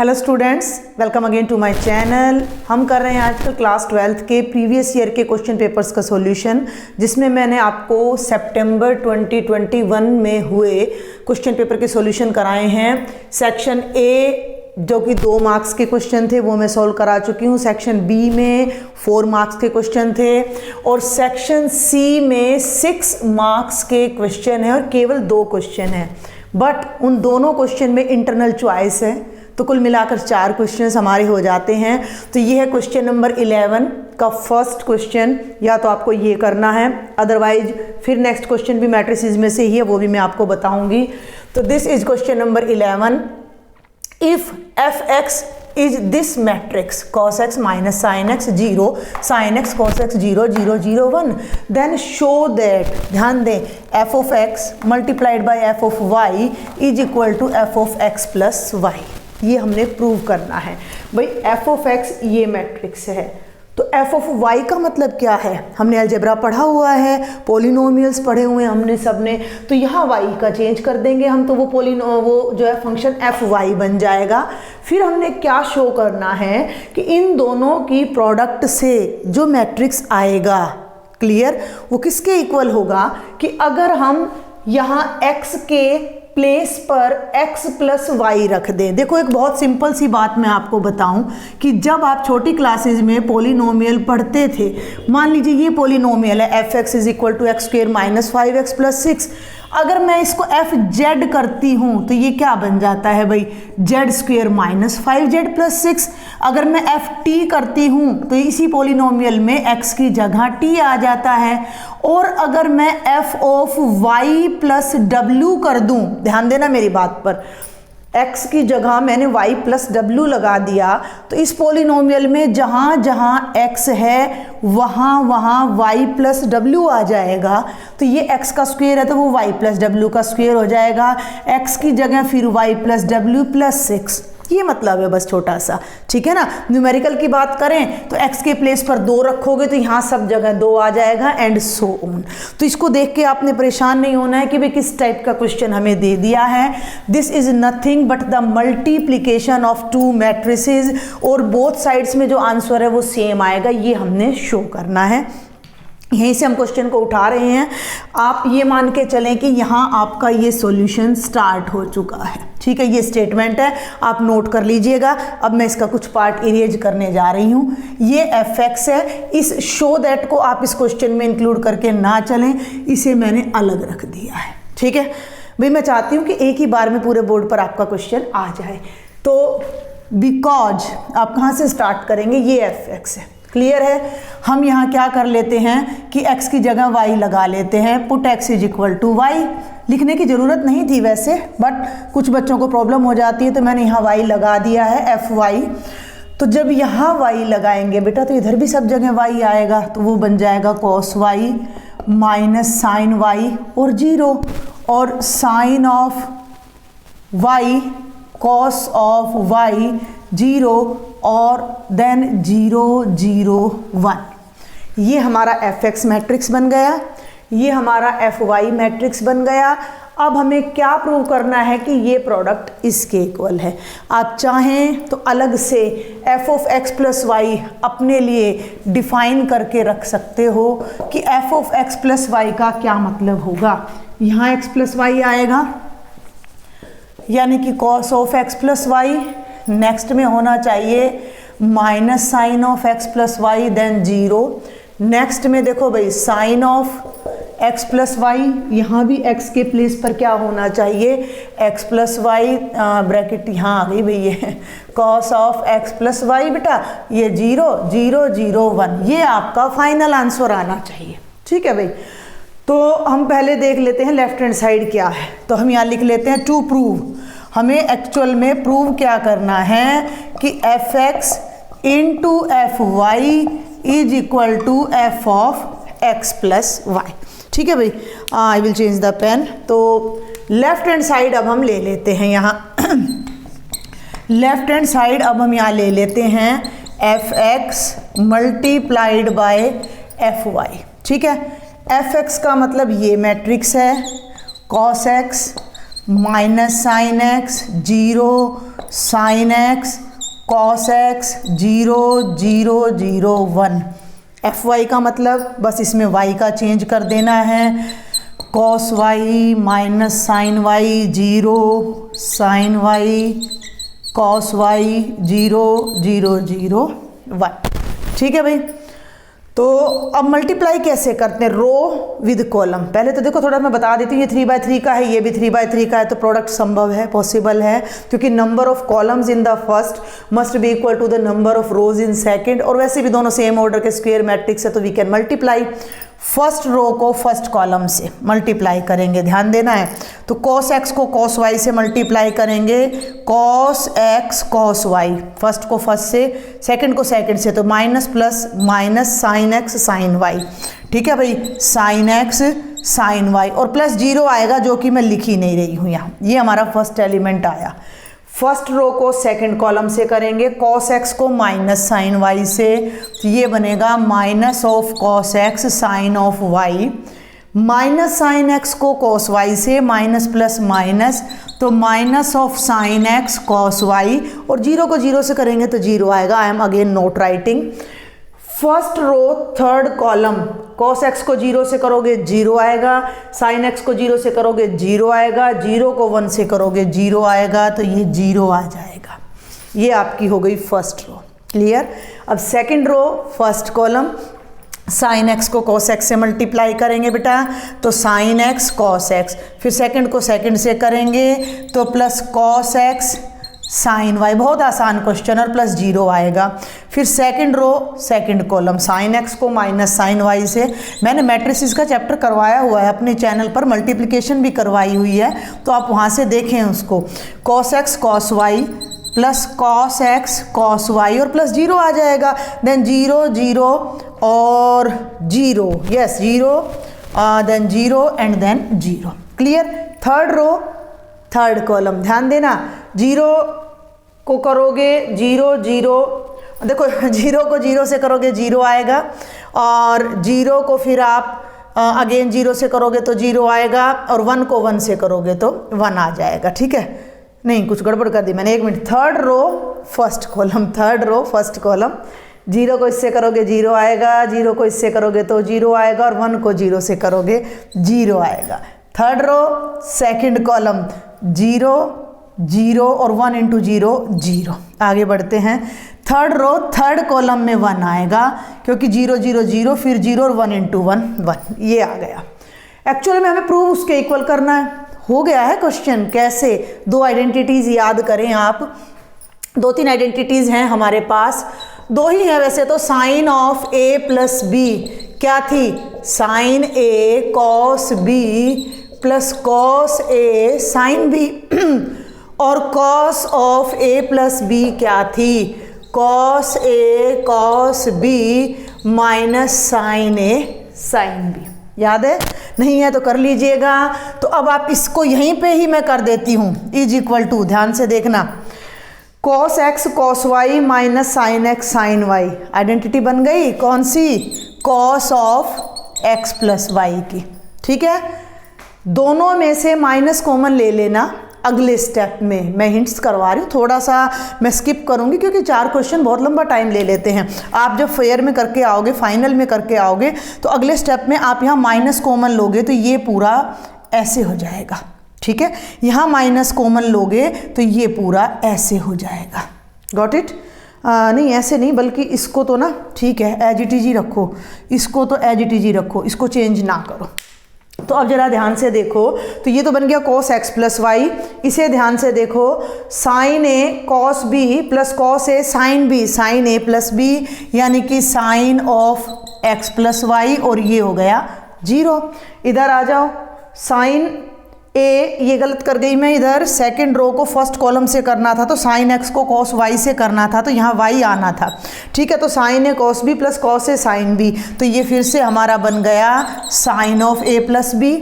Hello students, welcome again to my channel. हम कर रहे हैं आजकल क्लास 12th के प्रीवियस ईयर के क्वेश्चन पेपर्स का सॉल्यूशन, जिसमें मैंने आपको सितंबर 2021 में हुए क्वेश्चन पेपर के सॉल्यूशन कराए हैं। सेक्शन ए जो कि 2 मार्क्स के क्वेश्चन थे वो मैं सॉल्व करा चुकी हूँ। सेक्शन बी में 4 मार्क्स के क्वेश्चन थे और सेक्शन सी में 6 मार्क्स के क्वेश्चन है और केवल 2 क्वेश्चन है, बट उन दोनों क्वेश्चन में इंटरनल चॉइस है, तो कुल मिलाकर 4 क्वेश्चंस हमारे हो जाते हैं। तो ये है क्वेश्चन नंबर 11 का फर्स्ट क्वेश्चन, या तो आपको ये करना है, अदरवाइज फिर नेक्स्ट क्वेश्चन भी मैट्रिसेस में से ही है, वो भी मैं आपको बताऊंगी। तो this is question number 11। If F x is this matrix cos x minus sin x 0, sin x cos x 0 0 0 1, then show that, ध्यान दें, f of x multiplied by f of y is equal to f of x plus y। ये हमने prove करना है भाई। f of x ये matrix है, तो f of y का मतलब क्या है? हमने अलजेब्रा पढ़ा हुआ है, पॉलिनोमियल्स पढ़े हुए हैं हमने सबने, तो यहाँ y का चेंज कर देंगे हम, तो वो जो है फंक्शन fy बन जाएगा। फिर हमने क्या शो करना है कि इन दोनों की प्रोडक्ट से जो मैट्रिक्स आएगा, क्लियर, वो किसके इक्वल होगा कि अगर हम यहाँ x के प्लेस पर x प्लस वाई रख दें। देखो, एक बहुत सिंपल सी बात मैं आपको बताऊं कि जब आप छोटी क्लासेस में पॉलिनोमियल पढ़ते थे, मान लीजिए ये पॉलिनोमियल है f x is equal to x square minus 5x plus 6। अगर मैं इसको एफ जेड करती हूँ तो ये क्या बन जाता है भाई, Z square minus 5z plus 6। अगर मैं एफ टी करती हूँ तो इसी पॉलिनोमियल में x की जगह t आ जाता है। और अगर मैं f of y plus w कर दूँ, ध्यान देना मेरी बात पर, x की जगह मैंने y प्लस w लगा दिया, तो इस पॉलिनोमियल में जहाँ जहाँ x है वहाँ वहाँ y प्लस w आ जाएगा। तो ये x का स्क्वायर है तो वो y प्लस w का स्क्वायर हो जाएगा, x की जगह फिर y प्लस w प्लस 6। ये मतलब है बस छोटा सा, ठीक है ना। न्यूमेरिकल की बात करें तो x के प्लेस पर 2 रखोगे तो यहाँ सब जगह 2 आ जाएगा, एंड सो ऑन। तो इसको देख के आपने परेशान नहीं होना है कि भाई किस टाइप का क्वेश्चन हमें दे दिया है। This is nothing but the multiplication of 2 matrices, और बोथ साइड्स में जो आंसर है वो सेम आएगा, ये हमने शो करना है। यहीं से हम क्वेश्चन को उठा रहे हैं। आप ये मान के चलें कि यहाँ आपका ये सॉल्यूशन स्टार्ट हो चुका है, ठीक है। ये स्टेटमेंट है, आप नोट कर लीजिएगा। अब मैं इसका कुछ पार्ट इरेज करने जा रही हूँ। ये एफ एक्स है, इस शो दैट को आप इस क्वेश्चन में इंक्लूड करके ना चलें, इसे मैंने अलग रख दिया है, ठीक है भाई। मैं चाहती हूँ कि एक ही बार में पूरे बोर्ड पर आपका क्वेश्चन आ जाए। तो बिकॉज आप कहाँ से स्टार्ट करेंगे, ये एफ एक्स है, क्लियर है। हम यहाँ क्या कर लेते हैं कि x की जगह y लगा लेते हैं। Put x is equal to y, लिखने की ज़रूरत नहीं थी वैसे, बट कुछ बच्चों को प्रॉब्लम हो जाती है, तो मैंने यहाँ y लगा दिया है fy। तो जब यहाँ y लगाएंगे बेटा तो इधर भी सब जगह y आएगा, तो वो बन जाएगा cos y minus sine y और 0, और sine of y cos of y 0 और देन 0 0 1। ये हमारा एफ एक्स मैट्रिक्स बन गया, ये हमारा एफ वाई मैट्रिक्स बन गया। अब हमें क्या प्रूव करना है कि ये प्रोडक्ट इसके इक्वल है। आप चाहें तो अलग से f of x plus y अपने लिए डिफाइन करके रख सकते हो कि f of x plus y का क्या मतलब होगा। यहाँ एक्स प्लस वाई आएगा, यानी कि cos of x plus y, next में होना चाहिए minus sine of x plus y then 0। Next में देखो भाई sine of x plus y, यहाँ भी एक्स के प्लेस पर क्या होना चाहिए, एक्स प्लस वाई, ब्रैकेट यहाँ आ गई भाई, ये cos of x plus y बेटा, ये 0 0 0 1, ये आपका फाइनल आंसर आना चाहिए, ठीक है भाई। तो हम पहले देख लेते हैं लेफ्ट हैंड साइड क्या है। तो हम यहाँ लिख लेते हैं टू प्रूव। हमें एक्चुअल में प्रूव क्या करना है कि f x into f y is equal to f of x plus y, ठीक है भाई। I will change the pen. तो लेफ्ट हैंड साइड अब हम ले लेते हैं यहाँ लेफ्ट हैंड साइड अब हम यहाँ ले लेते हैं f x multiplied by f y, ठीक है। एफ एक्स का मतलब ये मैट्रिक्स है, cos x minus sine x 0 sine x cos x 0 0 0 1। F y का मतलब बस इसमें y का चेंज कर देना है, cos y minus sine y 0 sine y cos y 0 0 0 1। ठीक है भाई। तो अब मल्टीप्लाई कैसे करते हैं रो विद कॉलम। पहले तो देखो थोड़ा मैं बता देती हूँ, ये 3/3 का है, ये भी 3/3 का है, तो प्रोडक्ट संभव है, पॉसिबल है, क्योंकि number of columns in the first must be equal to the number of rows in second, और वैसे भी दोनों सेम ऑर्डर के स्क्वायर मैट्रिक्स है, तो we can multiply. First row को फर्स्ट कॉलम से मल्टीप्लाई करेंगे, ध्यान देना है। तो कॉस एक्स को कॉस वाई से मल्टीप्लाई करेंगे, cos x cos y, first को फर्स्ट से, सेकंड को सेकंड से, तो minus plus minus sine x sine y. ठीक है भाई, साइन एक्स साइन वाई, और प्लस 0 आएगा जो कि मैं लिख ही नहीं रही हूँ यहाँ। ये हमारा फर्स्ट एलिमेंट आया। फर्स्ट रो को सेकंड कॉलम से करेंगे, कॉस एक्स को माइनस साइन वाई से, तो ये बनेगा minus of cos x sine of y, minus sine x को कॉस वाई से, माइनस प्लस माइनस, तो minus of sine x cos y, और 0 को 0 से करेंगे तो 0 आएगा। I am again not writing. First row third column, cos x को 0 से करोगे 0 आएगा, साइन एक्स को 0 से करोगे 0 आएगा, 0 को 1 से करोगे 0 आएगा, तो ये 0 आ जाएगा। ये आपकी हो गई फर्स्ट रो। क्लियर। अब second row first column, sine x को कॉस एक्स से मल्टीप्लाई करेंगे बेटा, तो साइन एक्स कॉस एक्स, फिर सेकंड को सेकंड से करेंगे तो plus cos x sine y, बहुत आसान क्वेश्चन, और प्लस 0 आएगा। फिर second row second column, sine x को माइनस साइन वाई से, मैंने मैट्रिसेस का चैप्टर करवाया हुआ है अपने चैनल पर, मल्टीप्लिकेशन भी करवाई हुई है, तो आप वहाँ से देखें उसको। Cos x cos y plus cos x cos y, और प्लस 0 आ जाएगा, देन 0 0 और 0, yes 0, then 0 and then 0। Clear. Third row third column, ध्यान देना, 0 को करोगे 0 0, देखो 0 को 0 से करोगे 0 आएगा, और 0 को फिर आप अगेन 0 से करोगे तो 0 आएगा, और 1 को 1 से करोगे तो 1 आ जाएगा। ठीक है, नहीं कुछ गड़बड़ कर दी मैंने, एक minute. Third row first column, third row first column, 0 को इससे करोगे 0 आएगा, 0 को इससे करोगे तो 0 आएगा, और 1 को 0 से करोगे 0 आएगा। थर्ड रो सेकंड कॉलम, 0 0 और 1 इंटू 0 0। आगे बढ़ते हैं। थर्ड रो थर्ड कॉलम में 1 आएगा, क्योंकि 0 0 0 फिर 0 और 1 इंटू 1 1, ये आ गया। एक्चुअली में हमें प्रूव उसके इक्वल करना है, हो गया है क्वेश्चन। कैसे? 2 आइडेंटिटीज याद करें आप, 2-3 आइडेंटिटीज हैं हमारे पास, 2 ही है वैसे तो। Sine of A plus b क्या थी? साइन ए कॉस बी प्लस कॉस ए साइन बी, और cos of A plus b क्या थी? कॉस ए कॉस बी माइनस साइन ए साइन बी। याद है? नहीं है तो कर लीजिएगा। तो अब आप इसको यहीं पे ही मैं कर देती हूँ, इज इक्वल टू, ध्यान से देखना, cos x cos y minus sine x sine y. Identity बन गई कौन सी? Cos of x plus y की। ठीक है, दोनों में से माइनस कॉमन ले लेना अगले स्टेप में। मैं हिंट्स करवा रही हूँ, थोड़ा सा मैं स्किप करूँगी क्योंकि 4 क्वेश्चन बहुत लंबा टाइम ले लेते हैं। आप जब फेयर में करके आओगे, फाइनल में करके आओगे, तो अगले स्टेप में आप यहाँ माइनस कॉमन लोगे तो ये पूरा ऐसे हो जाएगा। ठीक है, यहाँ माइनस कॉमन लोगे तो ये पूरा ऐसे हो जाएगा। Got it? नहीं ऐसे नहीं, बल्कि इसको तो ना, ठीक है, एज इट इज ही रखो, इसको तो एज इट इज ही रखो, इसको चेंज ना करो। तो अब जरा ध्यान से देखो, तो ये तो बन गया कॉस एक्स प्लस वाई। इसे ध्यान से देखो, sine A cos B plus cos A sine b, sine a plus b यानी कि sine of x plus y, और ये हो गया 0। इधर आ जाओ, साइन ए, ये गलत कर गई मैं, इधर सेकंड रो को फर्स्ट कॉलम से करना था तो साइन एक्स को कॉस वाई से करना था, तो यहाँ वाई आना था। ठीक है, तो साइन ए कॉस बी प्लस कॉस ए साइन बी, तो ये फिर से हमारा बन गया sine of A plus B.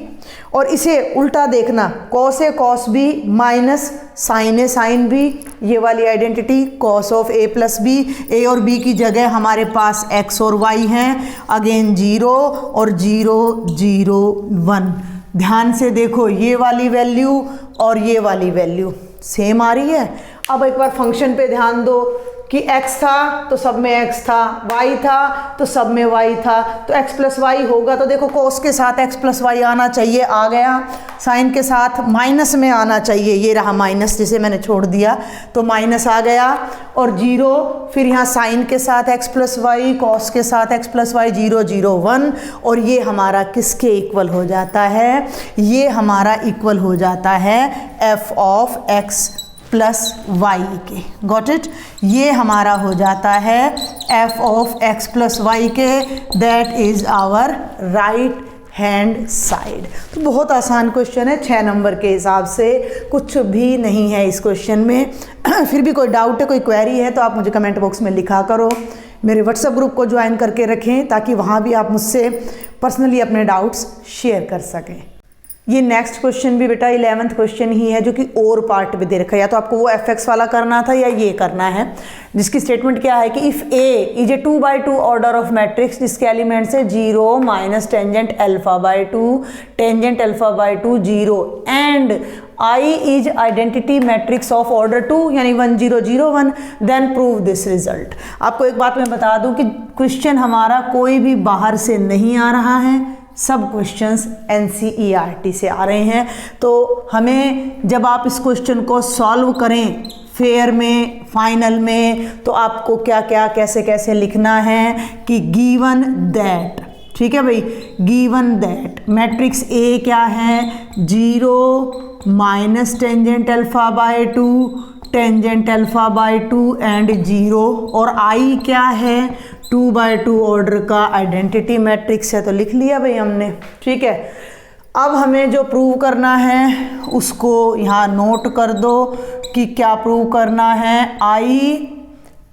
और इसे उल्टा देखना, कॉस ए कॉस बी माइनस साइन ए साइन बी, ये वाली identity cos of A plus B. A और बी की जगह हमारे पास एक्स और वाई हैं, अगेन 0 और 0 0 1। ध्यान से देखो, ये वाली वैल्यू और ये वाली वैल्यू सेम आ रही है। अब एक बार फंक्शन पे ध्यान दो कि x था तो सब में x था, y था तो सब में y था, तो x प्लस वाई होगा। तो देखो cos के साथ x प्लस वाई आना चाहिए, आ गया। साइन के साथ माइनस में आना चाहिए, ये रहा माइनस जिसे मैंने छोड़ दिया, तो माइनस आ गया। और 0, फिर यहाँ साइन के साथ x प्लस वाई, कॉस के साथ x प्लस वाई, 0 0 1, और ये हमारा किसके इक्वल हो जाता है? ये हमारा इक्वल हो जाता है f of x plus y के। Got it? ये हमारा हो जाता है f of x plus y के, that is our right hand side. तो बहुत आसान क्वेश्चन है, 6 नंबर के हिसाब से कुछ भी नहीं है इस क्वेश्चन में। फिर भी कोई डाउट है, कोई क्वेरी है तो आप मुझे कमेंट बॉक्स में लिखा करो। मेरे व्हाट्सएप ग्रुप को ज्वाइन करके रखें ताकि वहाँ भी आप मुझसे पर्सनली अपने डाउट्स शेयर कर सकें। ये नेक्स्ट क्वेश्चन भी बेटा 11th क्वेश्चन ही है जो कि और पार्ट में दे रखा है, या तो आपको वो fx वाला करना था या ये करना है, जिसकी स्टेटमेंट क्या है कि if a is a 2x2 order of matrix जिसके एलिमेंट्स है 0 minus tangent alpha by 2, tangent alpha by 2 0, and I is identity matrix of order 2 यानी 1 0 0 1, देन प्रूव दिस रिजल्ट। आपको एक बात मैं बता दूं कि क्वेश्चन हमारा कोई भी बाहर से नहीं आ रहा है, सब क्वेश्चंस NCERT से आ रहे हैं। तो हमें जब आप इस क्वेश्चन को सॉल्व करें फेयर में, फाइनल में, तो आपको क्या क्या कैसे कैसे लिखना है कि गिवन दैट, ठीक है भाई, गिवन दैट मैट्रिक्स A क्या है? 0 minus tangent alpha by 2, tangent alpha by 2 and 0, और I क्या है? 2x2 ऑर्डर का आइडेंटिटी मैट्रिक्स है, तो लिख लिया भाई हमने। ठीक है, अब हमें जो प्रूव करना है उसको यहाँ नोट कर दो कि क्या प्रूव करना है। I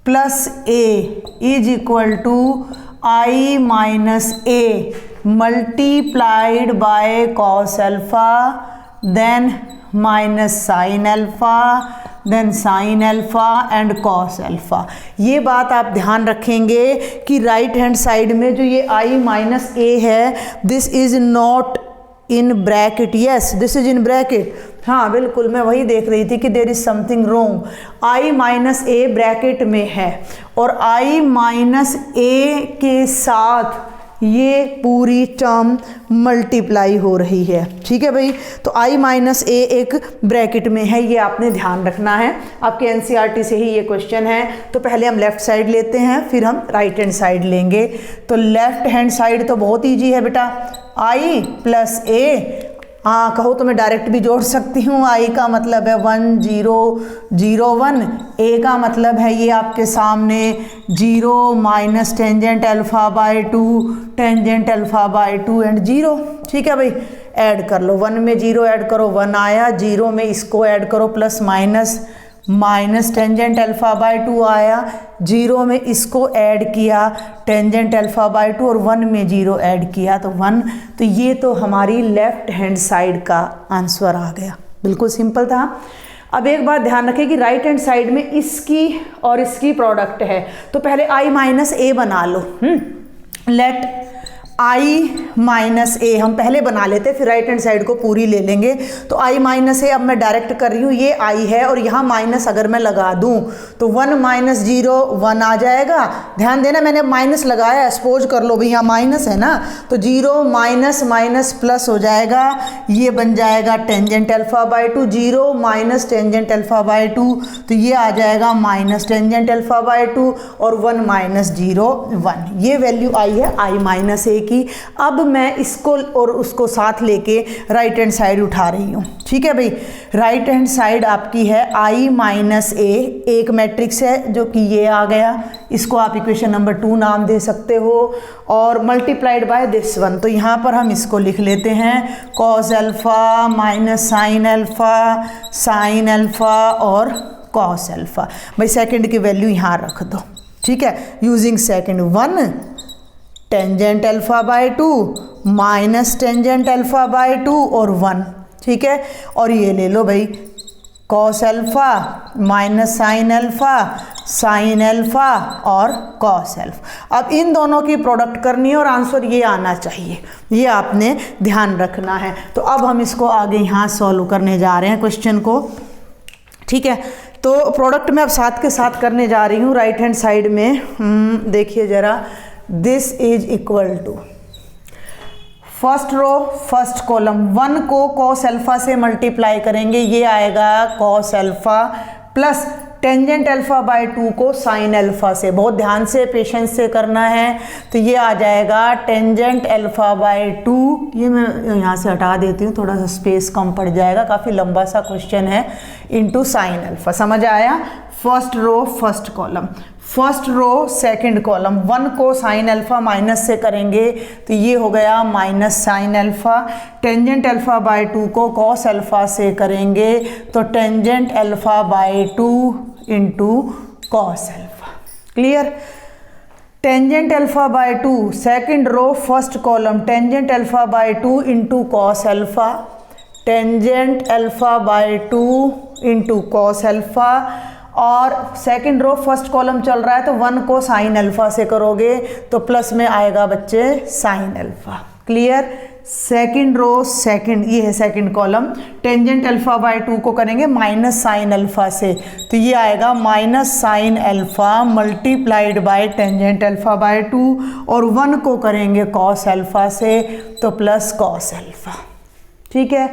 plus A is equal to I minus A multiplied by cos alpha, then minus sine alpha, then sine alpha and cos alpha. ये बात आप ध्यान रखेंगे कि राइट हैंड साइड में जो ये I माइनस A है, this is not in bracket. Yes, this is in bracket. हाँ बिल्कुल, मैं वही देख रही थी कि there is something wrong. I minus A bracket में है और I माइनस A के साथ ये पूरी टर्म मल्टीप्लाई हो रही है। ठीक है भाई, तो I माइनस A एक ब्रैकेट में है, ये आपने ध्यान रखना है। आपके NCERT से ही ये क्वेश्चन है। तो पहले हम लेफ्ट साइड लेते हैं, फिर हम राइट हैंड साइड लेंगे। तो लेफ्ट हैंड साइड तो बहुत ईजी है बेटा, I प्लस A। हाँ कहो तो मैं डायरेक्ट भी जोड़ सकती हूँ। I का मतलब है 1 0 0 1, A का मतलब है ये आपके सामने 0 minus tangent alpha by 2, tangent alpha by 2 and 0। ठीक है भाई, ऐड कर लो, 1 में 0 ऐड करो 1 आया, 0 में इसको ऐड करो plus minus, minus tangent alpha by 2 आया, 0 में इसको ऐड किया टेंजेंट अल्फा बाय 2 और 1 में 0 ऐड किया तो 1। तो ये तो हमारी लेफ्ट हैंड साइड का आंसर आ गया। बिल्कुल सिंपल था। अब एक बात ध्यान रखें कि राइट हैंड साइड में इसकी और इसकी प्रोडक्ट है, तो पहले I माइनस A बना लो। लेट I माइनस A हम पहले बना लेते, फिर राइट हैंड साइड को पूरी ले लेंगे। तो I माइनस A अब मैं डायरेक्ट कर रही हूँ, ये I है और यहाँ माइनस अगर मैं लगा दूँ तो 1 माइनस 0 1 आ जाएगा। ध्यान देना, मैंने माइनस लगाया, सपोज कर लो भाई यहाँ माइनस है ना, तो 0 माइनस माइनस प्लस हो जाएगा, ये बन जाएगा tangent alpha by 2, 0 minus tangent alpha by 2, तो ये आ जाएगा माइनस टेंजेंट अल्फा बाय 2 और 1 माइनस 0 1। ये वैल्यू आई है I माइनस A की। अब मैं इसको और उसको साथ लेके राइट हैंड साइड उठा रही हूँ। ठीक है भाई, राइट हैंड साइड आपकी है I माइनस A, एक मैट्रिक्स है जो कि ये आ गया, इसको आप इक्वेशन नंबर 2 नाम दे सकते हो, और मल्टीप्लाइड बाय दिस वन। तो यहाँ पर हम इसको लिख लेते हैं cos alpha minus sine alpha, sine alpha और कॉस अल्फा। भाई सेकंड की वैल्यू यहाँ रख दो। ठीक है, using second 1 tangent alpha by 2 minus tangent alpha by 2 और 1। ठीक है, और ये ले लो भाई cos alpha minus sine alpha, sine alpha और कॉस अल्फा। अब इन दोनों की प्रोडक्ट करनी है और आंसर ये आना चाहिए, ये आपने ध्यान रखना है। तो अब हम इसको आगे यहाँ सॉल्व करने जा रहे हैं क्वेश्चन को। ठीक है, तो प्रोडक्ट मैं अब साथ के साथ करने जा रही हूँ राइट हैंड साइड में। देखिए ज़रा, this is equal to first row first column, 1 को कॉस अल्फा से मल्टीप्लाई करेंगे, ये आएगा cos alpha plus tangent alpha by 2 को साइन अल्फा से। बहुत ध्यान से पेशेंस से करना है। तो ये आ जाएगा टेंजेंट अल्फा बाय 2, ये मैं यहाँ से हटा देती हूँ, थोड़ा सा स्पेस कम पड़ जाएगा, काफ़ी लंबा सा क्वेश्चन है, इनटू साइन अल्फा। समझ आया? First row first column, first row second column, 1 को साइन अल्फा माइनस से करेंगे तो ये हो गया minus sine alpha. Tangent alpha by 2 को कॉस अल्फा से करेंगे तो tangent alpha by 2 into cos alpha. Clear? Tangent alpha by 2 second row first column, tangent alpha by 2 into cos alpha, tangent alpha by 2 into cos alpha. और second row first column चल रहा है तो 1 को sine alpha से करोगे तो plus में आएगा बच्चे sine alpha. Clear? Second row second, ये है second column, tangent alpha by 2 को करेंगे माइनस साइन अल्फा से तो ये आएगा minus sine alpha multiplied by tangent alpha by 2, और 1 को करेंगे कॉस अल्फा से तो प्लस कॉस अल्फा। ठीक है?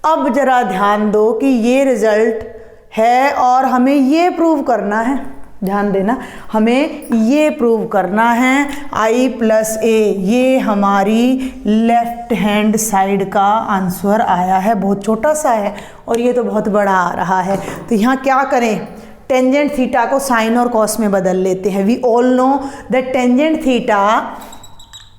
अब जरा ध्यान दो कि ये रिजल्ट है और हमें ये प्रूव करना है, ध्यान देना, हमें ये प्रूव करना है i प्लस ए, ये हमारी लेफ्ट हैंड साइड का आंसर आया है। बहुत छोटा सा है और ये तो बहुत बड़ा आ रहा है। तो यहाँ क्या करें, टेंजेंट थीटा को साइन और कॉस में बदल लेते हैं। We all know that tangent theta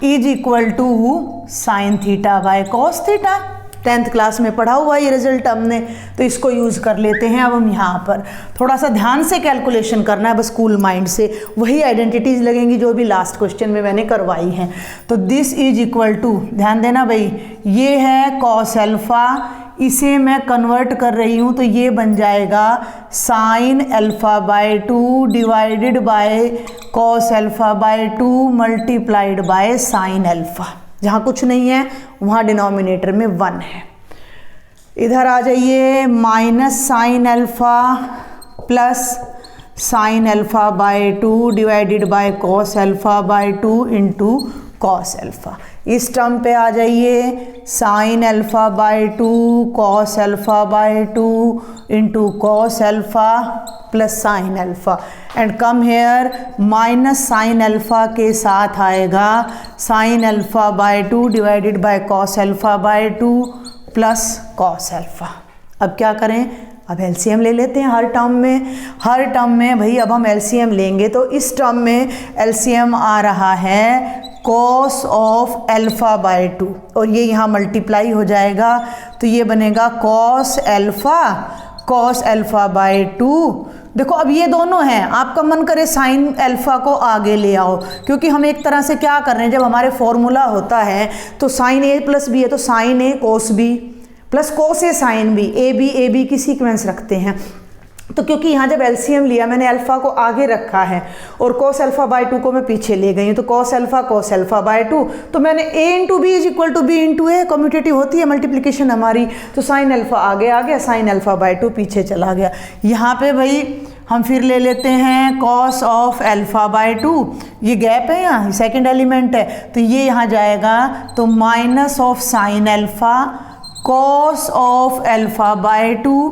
is equal to sine theta by cos theta. 10th class में पढ़ा हुआ ये रिजल्ट हमने, तो इसको यूज़ कर लेते हैं। अब हम यहाँ पर थोड़ा सा ध्यान से कैलकुलेशन करना है, बस कूल माइंड से, वही आइडेंटिटीज़ लगेंगी जो भी लास्ट क्वेश्चन में मैंने करवाई हैं। तो दिस इज इक्वल टू, ध्यान देना भाई, ये है कॉस अल्फ़ा, इसे मैं कन्वर्ट कर रही हूँ तो ये बन जाएगा sign alpha by 2 divided by cos alpha by 2 multiplied by sine alpha. जहाँ कुछ नहीं है वहाँ डिनोमिनेटर में 1 है। इधर आ जाइए, minus sine alpha plus sign alpha by 2 divided by cos alpha by 2 into cos alpha. इस टर्म पे आ जाइए, sign alpha by 2 cos alpha by 2 into cos alpha plus sine alpha, and come here minus sine alpha के साथ आएगा sign alpha by 2 divided by cos alpha by 2 plus cos alpha. अब क्या करें, अब एलसीएम ले लेते हैं हर टर्म में भाई। अब हम एलसीएम लेंगे तो इस टर्म में एलसीएम आ रहा है कॉस ऑफ अल्फ़ा बाय 2, और ये यहाँ मल्टीप्लाई हो जाएगा तो ये बनेगा कॉस अल्फ़ा बाय 2। देखो अब ये दोनों हैं, आपका मन करे साइन अल्फ़ा को आगे ले आओ, क्योंकि हम एक तरह से क्या कर रहे हैं, जब हमारे फॉर्मूला होता है तो साइन ए प्लस बी है तो sine a cos b plus cos a sine b, a b की सीक्वेंस रखते हैं। तो क्योंकि यहाँ जब एलसीएम लिया मैंने अल्फ़ा को आगे रखा है और कॉस अल्फ़ा बाय 2 को मैं पीछे ले गई हूँ, तो कॉस अल्फ़ा बाय 2, तो मैंने a into b is equal to b into a, commutative होती है मल्टीप्लिकेशन हमारी, तो साइन अल्फ़ा आगे आ गया, साइन अल्फ़ा बाय 2 पीछे चला गया। यहाँ पे भाई हम फिर ले लेते हैं कॉस ऑफ अल्फ़ा बाय 2, ये गैप है यहाँ, सेकेंड एलिमेंट है तो ये यहाँ जाएगा, तो minus of sine alpha cos of alpha by 2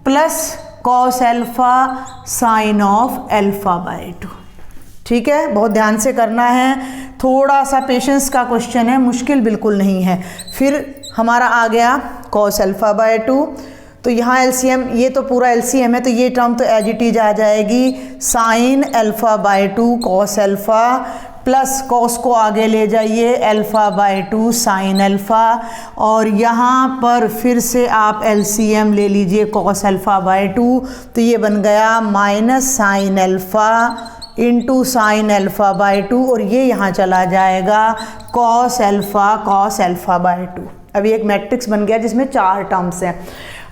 plus cos alpha sine of alpha by 2। ठीक है, बहुत ध्यान से करना है, थोड़ा सा पेशेंस का क्वेश्चन है, मुश्किल बिल्कुल नहीं है। फिर हमारा आ गया कॉस अल्फ़ा बाय 2, तो यहाँ एलसीएम, ये तो पूरा एलसीएम है तो ये टर्म तो एज इट इज आ जाएगी sign alpha by 2 cos alpha plus cos को आगे ले जाइए अल्फ़ा बाय 2 साइन अल्फ़ा, और यहाँ पर फिर से आप एलसीएम ले लीजिए कॉस अल्फ़ा बाय 2, तो ये बन गया minus sine alpha into sine alpha by 2, और ये यहाँ चला जाएगा कॉस अल्फ़ा बाय 2। अभी एक मैट्रिक्स बन गया जिसमें 4 टर्म्स हैं।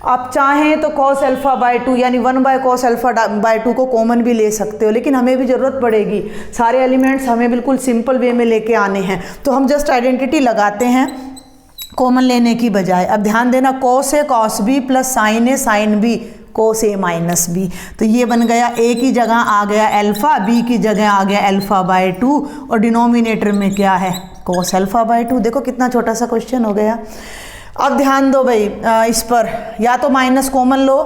आप चाहें तो कॉस अल्फ़ा बाय 2 यानी 1 बाय कॉस अल्फ़ा बाय 2 को कॉमन भी ले सकते हो, लेकिन हमें भी ज़रूरत पड़ेगी, सारे एलिमेंट्स हमें बिल्कुल सिंपल वे में लेके आने हैं, तो हम जस्ट आइडेंटिटी लगाते हैं कॉमन लेने की बजाय। अब ध्यान देना, cos A cos B plus sine A sine b cos a minus b. तो ये बन गया a की जगह आ गया अल्फ़ा, b की जगह आ गया अल्फ़ा बाय 2 और डिनोमिनेटर में क्या है cos अल्फ़ा बाय 2। देखो कितना छोटा सा क्वेश्चन हो गया। अब ध्यान दो भाई इस पर, या तो माइनस कॉमन लो,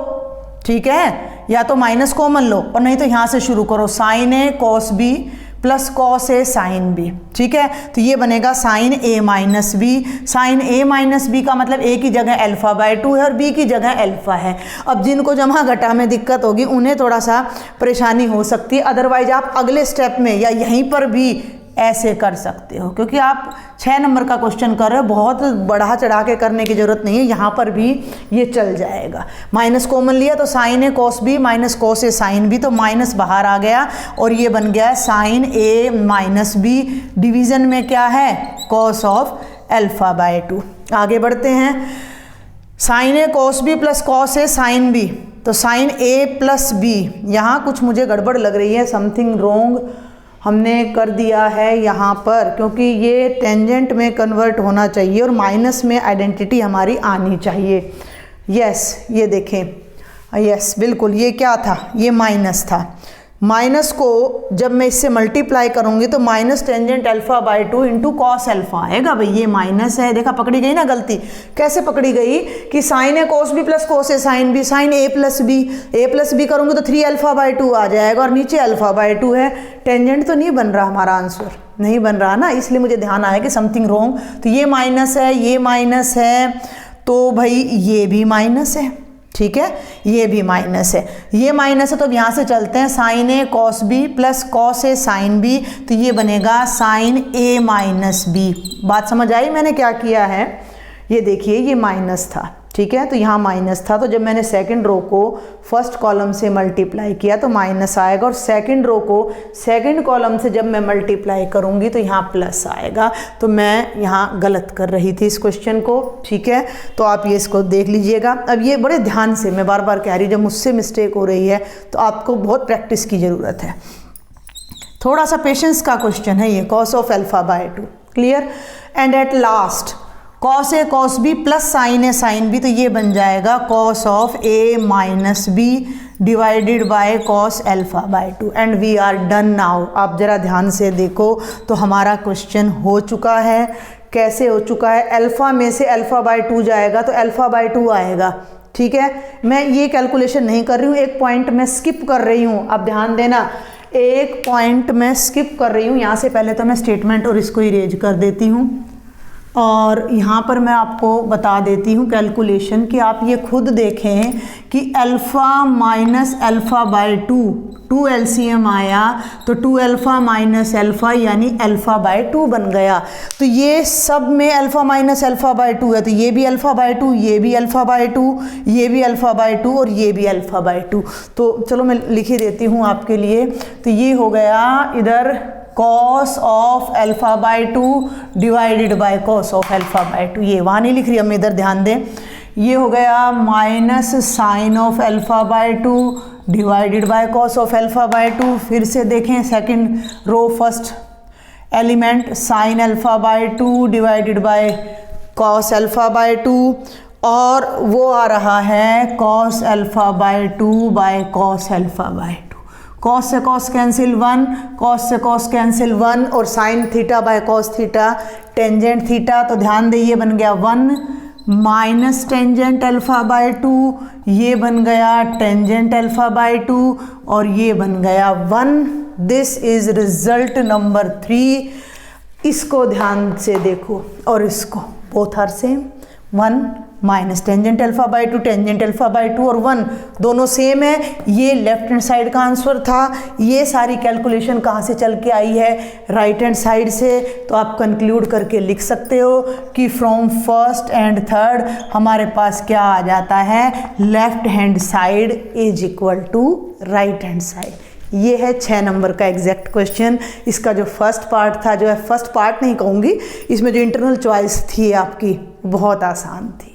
ठीक है, या तो माइनस कॉमन लो और नहीं तो यहाँ से शुरू करो साइन ए कॉस बी प्लस कॉस ए साइन बी, ठीक है। तो ये बनेगा साइन ए माइनस बी। साइन ए माइनस बी का मतलब ए की जगह अल्फ़ा बाय 2 है और बी की जगह अल्फ़ा है। अब जिनको जमा घटा में दिक्कत होगी उन्हें थोड़ा सा परेशानी हो सकती है, अदरवाइज आप अगले स्टेप में या यहीं पर भी ऐसे कर सकते हो, क्योंकि आप 6 नंबर का क्वेश्चन कर रहे हो, बहुत बढ़ा चढ़ा के करने की ज़रूरत नहीं है, यहाँ पर भी ये चल जाएगा। माइनस कॉमन लिया तो sine A cos B minus cos A sine B, तो माइनस बाहर आ गया और ये बन गया साइन ए माइनस बी। डिवीज़न में क्या है कॉस ऑफ अल्फ़ा बाय 2। आगे बढ़ते हैं, साइन ए कॉस बी प्लस कॉस ए साइन बी, तो साइन ए प्लस बी, यहाँ कुछ मुझे गड़बड़ लग रही है, समथिंग रोंग हमने कर दिया है यहाँ पर, क्योंकि ये टेंजेंट में कन्वर्ट होना चाहिए और माइनस में आइडेंटिटी हमारी आनी चाहिए। यस, ये देखें, यस बिल्कुल, ये क्या था, ये माइनस था। माइनस को जब मैं इससे मल्टीप्लाई करूँगी तो minus tangent alpha by 2 into cos alpha आएगा। भाई ये माइनस है, देखा पकड़ी गई ना गलती। कैसे पकड़ी गई कि sign A cos B plus cos A sine b, sine a plus B करूँगी तो 3 अल्फ़ा बाय 2 आ जाएगा और नीचे अल्फ़ा बाय 2 है। टेंजेंट तो नहीं बन रहा, हमारा आंसर नहीं बन रहा ना, इसलिए मुझे ध्यान आया कि समथिंग रॉन्ग। तो ये माइनस है, ये माइनस है, तो भाई ये भी माइनस है, ठीक है, ये भी माइनस है, ये माइनस है। तो अब यहाँ से चलते हैं, साइन ए कॉस बी प्लस कॉस ए साइन बी, तो ये बनेगा साइन ए माइनस बी। बात समझ आई मैंने क्या किया है? ये देखिए ये माइनस था, ठीक है, तो यहाँ माइनस था, तो जब मैंने सेकंड रो को फर्स्ट कॉलम से मल्टीप्लाई किया तो माइनस आएगा और सेकंड रो को सेकंड कॉलम से जब मैं मल्टीप्लाई करूँगी तो यहाँ प्लस आएगा। तो मैं यहाँ गलत कर रही थी इस क्वेश्चन को, ठीक है, तो आप ये इसको देख लीजिएगा। अब ये बड़े ध्यान से, मैं बार बार कह रही, जब मुझसे मिस्टेक हो रही है तो आपको बहुत प्रैक्टिस की ज़रूरत है, थोड़ा सा पेशेंस का क्वेश्चन है ये, cos of alpha by 2, clear. And at last cos A cos B plus sine A sine B, तो ये बन जाएगा cos of a minus b divided by cos alpha by 2 and we are done now. आप ज़रा ध्यान से देखो तो हमारा क्वेश्चन हो चुका है। कैसे हो चुका है? अल्फ़ा में से अल्फ़ा बाय 2 जाएगा तो अल्फ़ा बाय 2 आएगा, ठीक है। मैं ये कैलकुलेशन नहीं कर रही हूँ, एक पॉइंट मैं स्किप कर रही हूँ, अब ध्यान देना, एक पॉइंट मैं स्किप कर रही हूँ। यहाँ से पहले तो मैं स्टेटमेंट और इसको इरेज कर देती हूँ और यहाँ पर मैं आपको बता देती हूँ कैलकुलेशन कि आप ये खुद देखें कि alpha minus alpha by 2 LCM आया तो 2 अल्फ़ा माइनस अल्फ़ा यानी अल्फ़ा बाय 2 बन गया। तो ये सब में अल्फ़ा माइनस अल्फ़ा बाय 2 है, तो ये भी अल्फ़ा बाय 2, ये भी अल्फ़ा बाय 2, ये भी अल्फ़ा बाय 2 और ये भी अल्फ़ा बाय 2। तो चलो मैं लिख ही देती हूँ आपके लिए। तो ये हो गया इधर cos of alpha by 2 divided by cos of alpha by 2, ये वहाँ नहीं लिख रही, हम इधर ध्यान दें। ये हो गया minus sine of alpha by 2 divided by cos of alpha by 2। फिर से देखें second row first element, sine alpha by 2 divided by cos alpha by 2 और वो आ रहा है cos alpha by 2 by cos alpha by 2। Cos से cos cancel 1, cos से कॉस कैंसिल 1 और sine theta by cos theta tangent theta. तो ध्यान दे ये बन गया 1 माइनस टेंजेंट अल्फ़ा बाय 2, ये बन गया टेंजेंट अल्फ़ा बाय 2 और ये बन गया 1। This is result number 3। इसको ध्यान से देखो और इसको, both are same. 1 minus tangent alpha by 2, tangent alpha by 2 और 1 दोनों सेम है। ये लेफ्ट हैंड साइड का आंसर था। ये सारी कैलकुलेशन कहाँ से चल के आई है? राइट हैंड साइड से। तो आप कंक्लूड करके लिख सकते हो कि फ्रॉम फर्स्ट एंड थर्ड हमारे पास क्या आ जाता है, left hand side is equal to right hand side. ये है 6 नंबर का एग्जैक्ट क्वेश्चन। इसका जो फर्स्ट पार्ट था, जो है फर्स्ट पार्ट नहीं कहूँगी, इसमें जो इंटरनल चॉइस थी आपकी बहुत आसान थी।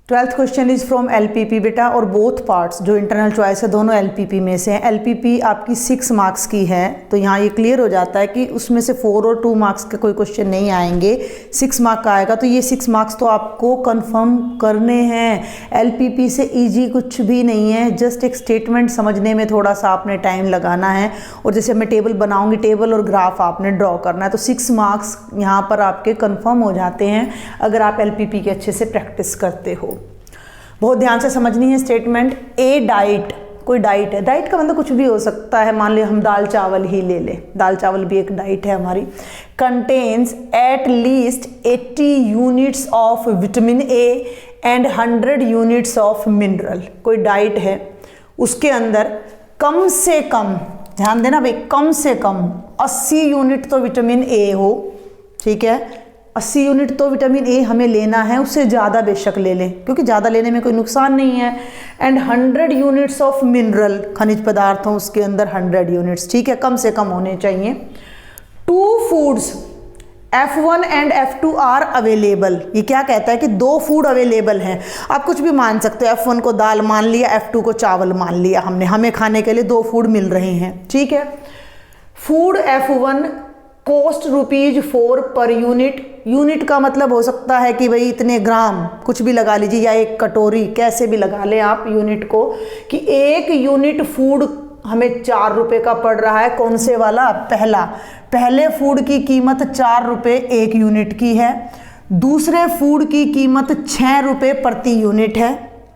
12th question is from LPP बेटा, और बोथ पार्ट्स जो इंटरनल चॉइस है दोनों एलपीपी में से हैं। एलपीपी आपकी 6 मार्क्स की है, तो यहाँ ये क्लियर हो जाता है कि उसमें से 4 और 2 मार्क्स के कोई क्वेश्चन नहीं आएंगे, 6 मार्क का आएगा। तो ये 6 मार्क्स तो आपको कंफर्म करने हैं। एलपीपी से इजी कुछ भी नहीं है, जस्ट एक स्टेटमेंट समझने में थोड़ा सा आपने टाइम लगाना है, और जैसे मैं टेबल बनाऊंगी, टेबल और ग्राफ आपने ड्रॉ करना है। तो 6 मार्क्स यहाँ पर आपके कन्फर्म हो जाते हैं अगर आप एलपीपी की अच्छे से प्रैक्टिस करते हो। बहुत ध्यान से समझनी है स्टेटमेंट। ए डाइट, कोई डाइट है, डाइट का मतलब कुछ भी हो सकता है, मान लिया हम दाल चावल ही ले लें, दाल चावल भी एक डाइट है हमारी। Contains at least 80 units of vitamin A and 100 units of mineral. कोई डाइट है, उसके अंदर कम से कम, ध्यान देना भाई, कम से कम 80 यूनिट तो विटामिन ए हो, ठीक है, 80 यूनिट तो विटामिन ए हमें लेना है, उससे ज़्यादा बेशक ले लें क्योंकि ज़्यादा लेने में कोई नुकसान नहीं है। एंड 100 यूनिट्स ऑफ मिनरल, खनिज पदार्थ हों उसके अंदर 100 यूनिट्स, ठीक है, कम से कम होने चाहिए। 2 foods F1 and F2 are available. ये क्या कहता है कि 2 फूड अवेलेबल हैं। आप कुछ भी मान सकते हो, F1 को दाल मान लिया, F2 को चावल मान लिया, हमें खाने के लिए 2 फूड मिल रहे हैं, ठीक है। Food F1 cost ₹4 per unit. Unit का मतलब हो सकता है कि भाई इतने ग्राम, कुछ भी लगा लीजिए, या एक कटोरी, कैसे भी लगा लें आप यूनिट को, कि 1 यूनिट फूड हमें 4 रुपये का पड़ रहा है। कौन से वाला? पहले फूड की कीमत 4 रुपये 1 यूनिट की है, दूसरे फूड की कीमत 6 रुपये प्रति यूनिट है।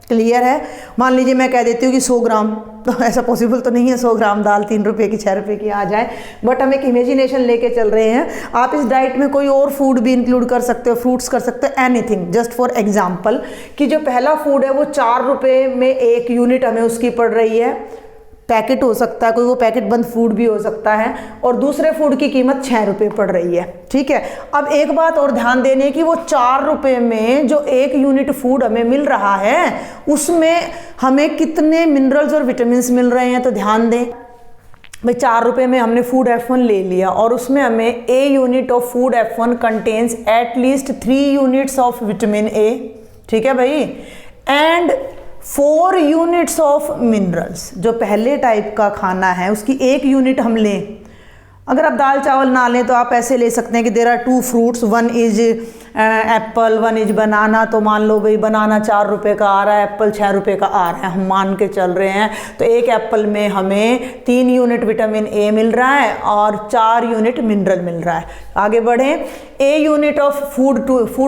क्लियर है? मान लीजिए मैं कह देती हूँ कि 100 ग्राम, तो ऐसा पॉसिबल तो नहीं है 100 ग्राम दाल 3 रुपये की 6 रुपये की आ जाए, बट हम एक इमेजिनेशन लेके चल रहे हैं। आप इस डाइट में कोई और फूड भी इंक्लूड कर सकते हो, फ्रूट्स कर सकते हो, एनीथिंग, जस्ट फॉर एग्जांपल, कि जो पहला फूड है वो 4 रुपये में 1 यूनिट हमें उसकी पड़ रही है। पैकेट हो सकता है, कोई वो पैकेट बंद फूड भी हो सकता है, और दूसरे फूड की कीमत 6 रुपये पड़ रही है, ठीक है। अब एक बात और ध्यान देने की, वो 4 रुपये में जो 1 यूनिट फूड हमें मिल रहा है उसमें हमें कितने मिनरल्स और विटामिन मिल रहे हैं, तो ध्यान दें भाई। 4 रुपये में हमने फूड F1 ले लिया और उसमें हमें A unit of food F1 contains at least 3 units of vitamin A, ठीक है भाई, एंड 4 यूनिट्स ऑफ मिनरल्स। जो पहले टाइप का खाना है उसकी 1 यूनिट हम लें। अगर आप दाल चावल ना लें तो आप ऐसे ले सकते हैं कि there are 2 fruits, 1 is apple, 1 is banana. तो मान लो भाई बनाना 4 रुपये का आ रहा है, एप्पल 6 रुपये का आ रहा है, हम मान के चल रहे हैं। तो एक एप्पल में हमें 3 यूनिट विटामिन ए मिल रहा है और 4 यूनिट मिनरल मिल रहा है। आगे बढ़ें, ए यूनिट ऑफ फूड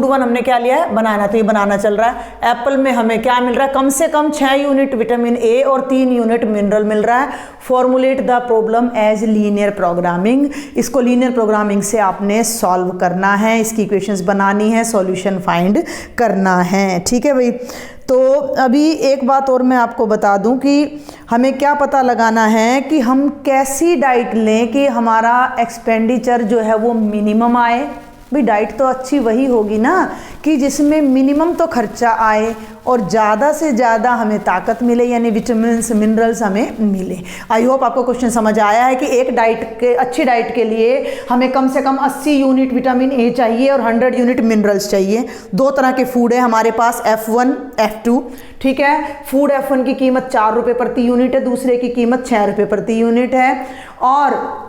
1 हमने क्या लिया है? बनाना, तो ये बनाना चल रहा है। एप्पल में हमें क्या मिल रहा है? कम से कम 6 यूनिट विटामिन ए और 3 यूनिट मिनरल मिल रहा है। Formulate the problem as linear programming. इसको लीनियर प्रोग्रामिंग से आपने सॉल्व करना है, इसकी इक्वेशंस बनानी है, सॉल्यूशन फाइंड करना है, ठीक है भाई। तो अभी एक बात और मैं आपको बता दूं कि हमें क्या पता लगाना है कि हम कैसी डाइट लें कि हमारा एक्सपेंडिचर जो है वो मिनिमम आए। भाई डाइट तो अच्छी वही होगी ना कि जिसमें मिनिमम तो खर्चा आए और ज़्यादा से ज़्यादा हमें ताकत मिले, यानी विटामिन्स मिनरल्स हमें मिले। आई होप आपको क्वेश्चन समझ आया है कि एक डाइट के, अच्छी डाइट के लिए हमें कम से कम 80 यूनिट विटामिन ए चाहिए और 100 यूनिट मिनरल्स चाहिए। 2 तरह के फूड है हमारे पास, F1, F2, ठीक है। फूड F1 की कीमत 4 रुपये प्रति यूनिट है, दूसरे की कीमत 6 रुपये प्रति यूनिट है। और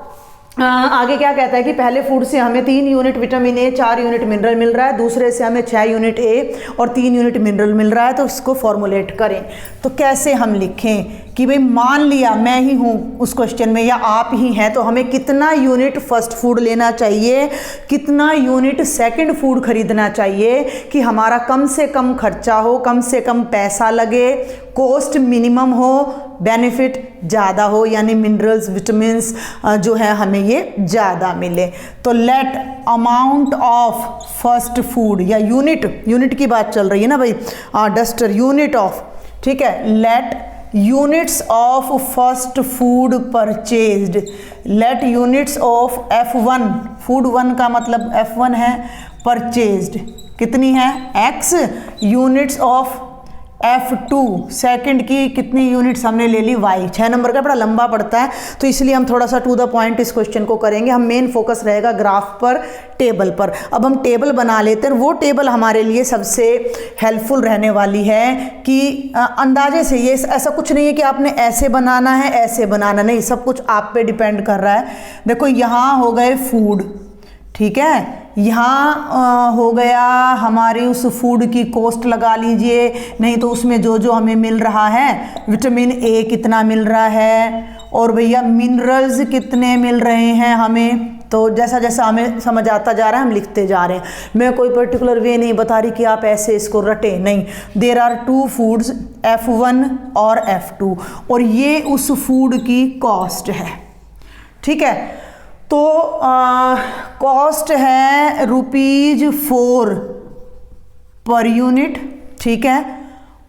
आगे क्या कहता है कि पहले फूड से हमें 3 unit vitamin A, 4 unit mineral मिल रहा है, दूसरे से हमें 6 यूनिट ए और 3 यूनिट मिनरल मिल रहा है। तो इसको फॉर्मुलेट करें तो कैसे हम लिखें कि भाई मान लिया मैं ही हूँ उस क्वेश्चन में या आप ही हैं, तो हमें कितना यूनिट फर्स्ट फूड लेना चाहिए, कितना यूनिट सेकंड फूड खरीदना चाहिए कि हमारा कम से कम खर्चा हो, कम से कम पैसा लगे, कॉस्ट मिनिमम हो, बेनिफिट ज़्यादा हो, यानी मिनरल्स विटामिन्स जो है हमें ये ज़्यादा मिले। तो let amount of first food, या यूनिट की बात चल रही है ना भाई, डस्टर यूनिट ऑफ, ठीक है। Let units of first food purchased, let units of F1, food 1 का मतलब F1 है, परचेज्ड कितनी है? X units of F2 second की कितनी यूनिट्स हमने ले ली y। 6 नंबर का बड़ा लंबा पड़ता है तो इसलिए हम थोड़ा सा टू द पॉइंट इस क्वेश्चन को करेंगे। हम मेन फोकस रहेगा ग्राफ पर, टेबल पर। अब हम टेबल बना लेते हैं। वो टेबल हमारे लिए सबसे हेल्पफुल रहने वाली है कि अंदाजे से, ये ऐसा कुछ नहीं है कि आपने ऐसे बनाना है ऐसे बनाना, नहीं, सब कुछ आप पे डिपेंड कर रहा है। देखो यहाँ हो गए फूड, ठीक है, यहाँ हो गया हमारी उस फूड की कॉस्ट लगा लीजिए, नहीं तो उसमें जो जो हमें मिल रहा है, विटामिन ए कितना मिल रहा है और भैया मिनरल्स कितने मिल रहे हैं हमें। तो जैसा जैसा हमें समझ आता जा रहा है हम लिखते जा रहे हैं। मैं कोई पर्टिकुलर वे नहीं बता रही कि आप ऐसे इसको रटे, नहीं। देयर आर 2 फूड्स F1 और F2 और ये उस फूड की कॉस्ट है, ठीक है। तो कॉस्ट है ₹4 पर यूनिट, ठीक है,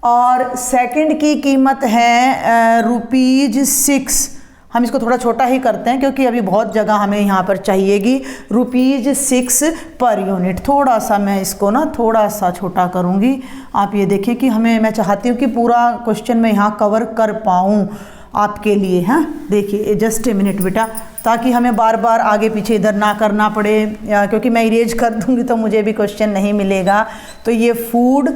और सेकंड की कीमत है ₹6। हम इसको थोड़ा छोटा ही करते हैं क्योंकि अभी बहुत जगह हमें यहाँ पर चाहिएगी। ₹6 पर यूनिट। थोड़ा सा मैं इसको ना थोड़ा सा छोटा करूँगी। आप ये देखिए कि मैं चाहती हूँ कि पूरा क्वेश्चन मैं यहाँ कवर कर पाऊँ आपके लिए। हाँ, देखिए जस्ट ए मिनट बेटा, ताकि हमें बार बार आगे पीछे इधर ना करना पड़े, क्योंकि मैं इरेज कर दूंगी तो मुझे भी क्वेश्चन नहीं मिलेगा। तो ये फूड,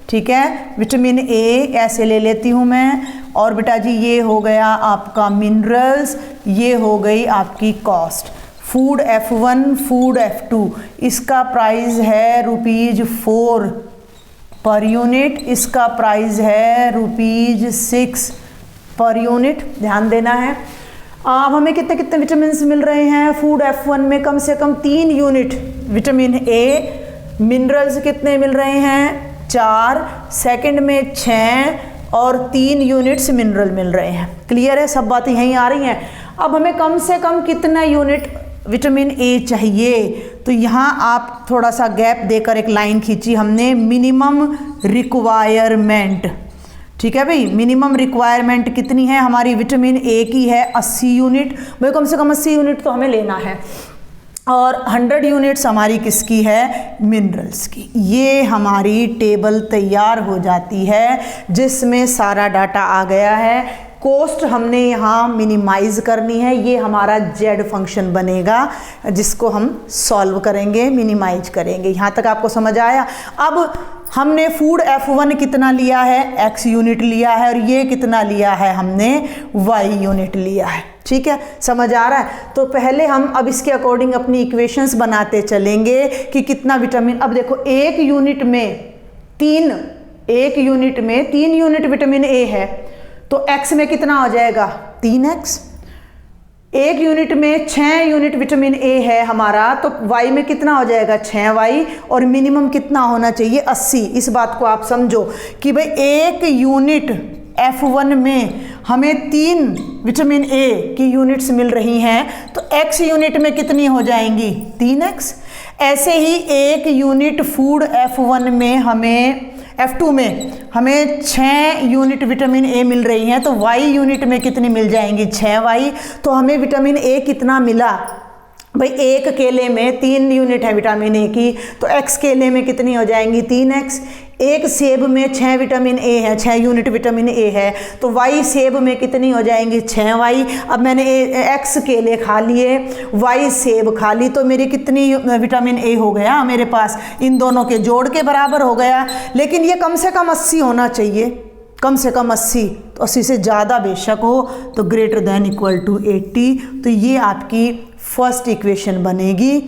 ठीक है, विटामिन ए ऐसे ले लेती हूँ मैं, और बेटा जी ये हो गया आपका मिनरल्स, ये हो गई आपकी cost. Food F1, food F2, इसका प्राइस है ₹4 पर यूनिट, इसका प्राइस है ₹6 पर यूनिट। ध्यान देना है। अब हमें कितने कितने विटामिन मिल रहे हैं। फूड F1 में कम से कम 3 यूनिट विटामिन ए, मिनरल्स कितने मिल रहे हैं 4, सेकंड में 6 और 3 यूनिट्स मिनरल मिल रहे हैं। क्लियर है, सब बातें यहीं आ रही हैं। अब हमें कम से कम कितना यूनिट विटामिन ए चाहिए, तो यहाँ आप थोड़ा सा गैप देकर एक लाइन खींची हमने, मिनिमम रिक्वायरमेंट, ठीक है भाई। मिनिमम रिक्वायरमेंट कितनी है हमारी, विटामिन ए की है 80 यूनिट। भाई कम से कम 80 यूनिट तो हमें लेना है, और 100 यूनिट्स हमारी किसकी है, मिनरल्स की। ये हमारी टेबल तैयार हो जाती है जिसमें सारा डाटा आ गया है। कॉस्ट हमने यहाँ मिनिमाइज करनी है, ये हमारा जेड फंक्शन बनेगा जिसको हम सॉल्व करेंगे, मिनिमाइज करेंगे। यहाँ तक आपको समझ आया। अब हमने फूड F1 कितना लिया है, x यूनिट लिया है, और ये कितना लिया है हमने, y यूनिट लिया है, ठीक है, समझ आ रहा है। तो पहले हम अब इसके अकॉर्डिंग अपनी इक्वेशंस बनाते चलेंगे कि कितना विटामिन। अब देखो एक यूनिट में 1 यूनिट विटामिन ए है, तो x में कितना हो जाएगा 3x। 1 यूनिट में 6 यूनिट विटामिन ए है हमारा, तो y में कितना हो जाएगा 6y, और मिनिमम कितना होना चाहिए 80। इस बात को आप समझो कि भाई 1 यूनिट F1 में हमें 3 विटामिन ए की यूनिट्स मिल रही हैं, तो x यूनिट में कितनी हो जाएंगी 3x। ऐसे ही 1 यूनिट फूड F1 में हमें, F2 में हमें 6 यूनिट विटामिन ए मिल रही हैं, तो y यूनिट में कितनी मिल जाएंगी 6y। तो हमें विटामिन ए कितना मिला भाई, एक केले में 3 यूनिट है विटामिन ए की, तो x केले में कितनी हो जाएंगी 3x। एक सेब में 6 विटामिन ए है, 6 यूनिट विटामिन ए है, तो y सेब में कितनी हो जाएंगी 6y। अब मैंने x केले खा लिए, y सेब खा ली, तो मेरी कितनी विटामिन ए हो गया मेरे पास, इन दोनों के जोड़ के बराबर हो गया। लेकिन ये कम से कम 80 होना चाहिए, कम से कम 80, तो 80 से ज़्यादा बेशक हो तो ग्रेटर देन इक्वल टू 80। तो ये आपकी फर्स्ट इक्वेशन बनेगी।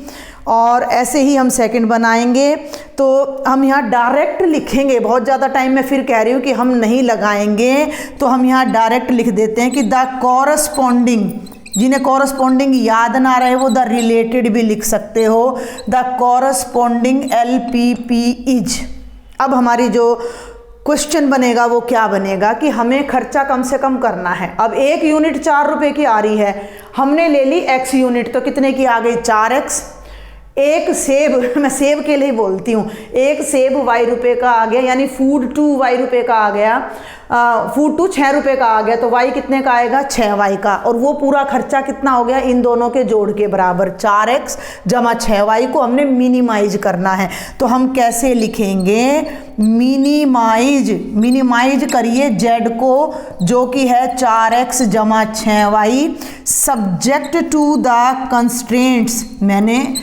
और ऐसे ही हम सेकंड बनाएंगे, तो हम यहाँ डायरेक्ट लिखेंगे। बहुत ज़्यादा टाइम मैं फिर कह रही हूँ कि हम नहीं लगाएंगे, तो हम यहाँ डायरेक्ट लिख देते हैं कि द कॉरस्पॉन्डिंग, जिन्हें कॉरस्पॉन्डिंग याद ना रहे वो द रिलेटेड भी लिख सकते हो, द कॉरस्पॉन्डिंग LPP इज। अब हमारी जो क्वेश्चन बनेगा वो क्या बनेगा कि हमें खर्चा कम से कम करना है। अब 1 यूनिट 4 रुपए की आ रही है, हमने ले ली x यूनिट, तो कितने की आ गई 4x। एक सेब, मैं सेब के लिए बोलती हूँ, एक सेब वाई रुपये का आ गया, यानी फूड टू वाई रुपये का आ गया, फूड टू 6 रुपये का आ गया, तो वाई कितने का आएगा 6 वाई का, और वो पूरा खर्चा कितना हो गया इन दोनों के जोड़ के बराबर 4x जमा 6 वाई को हमने मिनिमाइज करना है। तो हम कैसे लिखेंगे, मिनिमाइज करिए z को जो कि है 4x जमा 6 y subject to the constraints. मैंने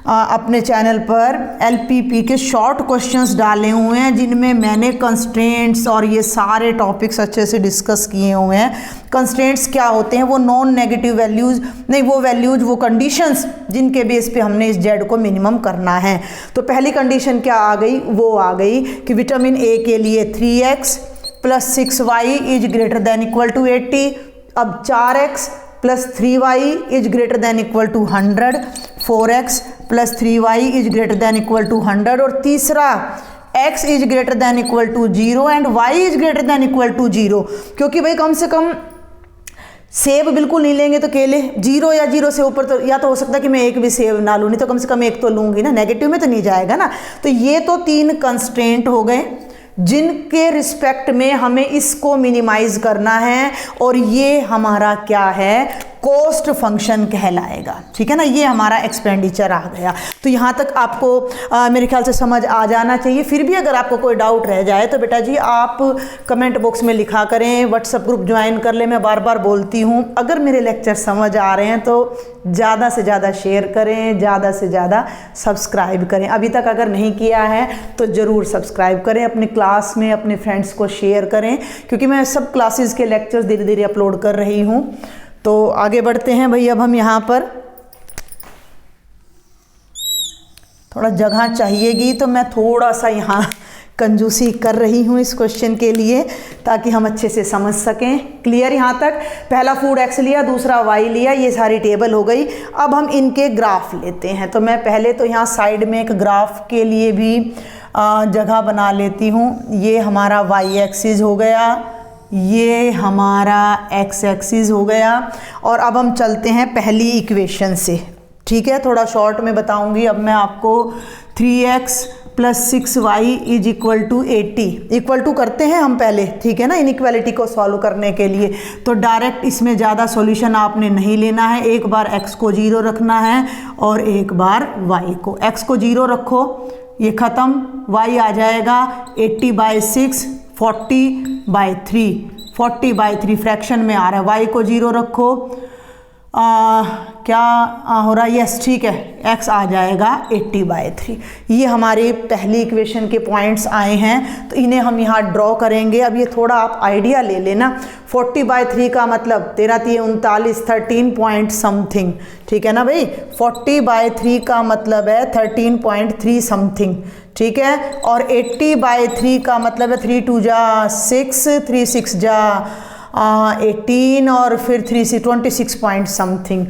अपने चैनल पर LPP के शॉर्ट क्वेश्चंस डाले हुए हैं जिनमें मैंने कंस्ट्रेंट्स और ये सारे टॉपिक्स अच्छे से डिस्कस किए हुए हैं। कंस्ट्रेंट्स क्या होते हैं, वो नॉन नेगेटिव वैल्यूज़ नहीं, वो वैल्यूज़, वो कंडीशंस जिनके बेस पे हमने इस z को मिनिमम करना है। तो पहली कंडीशन क्या आ गई, वो आ गई कि विटामिन A के लिए 3x + 6y is greater than equal to 80। अब 4x + 3y is greater than equal to 100, 4x + 3y is greater than equal to 100, और तीसरा x is greater than equal to 0 and y is greater than equal to 0। क्योंकि भाई कम से कम सेब बिल्कुल नहीं लेंगे तो केले, 0 या 0 से ऊपर तो, या तो हो सकता है कि मैं एक भी सेब ना लूँ, नहीं तो कम से कम एक तो लूँगी ना, नेगेटिव में तो नहीं जाएगा ना। तो ये तो 3 कंस्ट्रेंट हो गए जिनके रिस्पेक्ट में हमें इसको मिनिमाइज करना है, और ये हमारा क्या है, कॉस्ट फंक्शन कहलाएगा। ठीक है ना, ये हमारा एक्सपेंडिचर आ गया। तो यहाँ तक आपको मेरे ख्याल से समझ आ जाना चाहिए। फिर भी अगर आपको कोई डाउट रह जाए तो बेटा जी आप कमेंट बॉक्स में लिखा करें, व्हाट्सएप ग्रुप ज्वाइन कर ले। मैं बार बार बोलती हूँ, अगर मेरे लेक्चर समझ आ रहे हैं तो ज़्यादा से ज़्यादा शेयर करें, ज़्यादा से ज़्यादा सब्सक्राइब करें। अभी तक अगर नहीं किया है तो ज़रूर सब्सक्राइब करें, अपने क्लास में अपने फ्रेंड्स को शेयर करें, क्योंकि मैं सब क्लासेस के लेक्चर्स धीरे धीरे अपलोड कर रही हूँ। तो आगे बढ़ते हैं भाई। अब हम यहाँ पर थोड़ा जगह चाहिएगी तो मैं थोड़ा सा यहाँ कंजूसी कर रही हूँ इस क्वेश्चन के लिए, ताकि हम अच्छे से समझ सकें। क्लियर यहाँ तक? पहला फूड x लिया, दूसरा y लिया, ये सारी टेबल हो गई। अब हम इनके ग्राफ लेते हैं। तो मैं पहले तो यहाँ साइड में एक ग्राफ के लिए भी जगह बना लेती हूँ। ये हमारा y एक्सिस हो गया, ये हमारा x एक्सिस हो गया, और अब हम चलते हैं पहली इक्वेशन से। ठीक है, थोड़ा शॉर्ट में बताऊंगी अब मैं आपको। 3x + 6y is equal to 80 equal to करते हैं हम पहले, ठीक है ना, इनइक्वालिटी को सॉल्व करने के लिए। तो डायरेक्ट इसमें ज़्यादा सॉल्यूशन आपने नहीं लेना है, एक बार x को 0 रखना है और एक बार y को। x को 0 रखो, ये ख़त्म, y आ जाएगा 80/6, 40/3, 40/3 फ्रैक्शन में आ रहा है। y को 0 रखो, क्या हो रहा है, यस ठीक है, x आ जाएगा 80/3। ये हमारी पहली इक्वेशन के पॉइंट्स आए हैं, तो इन्हें हम यहाँ ड्रॉ करेंगे। अब ये थोड़ा आप आइडिया ले लेना। 40/3 का मतलब 13 × 39, 13 पॉइंट समथिंग, ठीक है ना भाई। 40/3 का मतलब है 13.3 समथिंग, ठीक है। और 80/3 का मतलब है 3 × 2 = 6, 3 × 6 = 18, और फिर 3 से 26 पॉइंट समथिंग।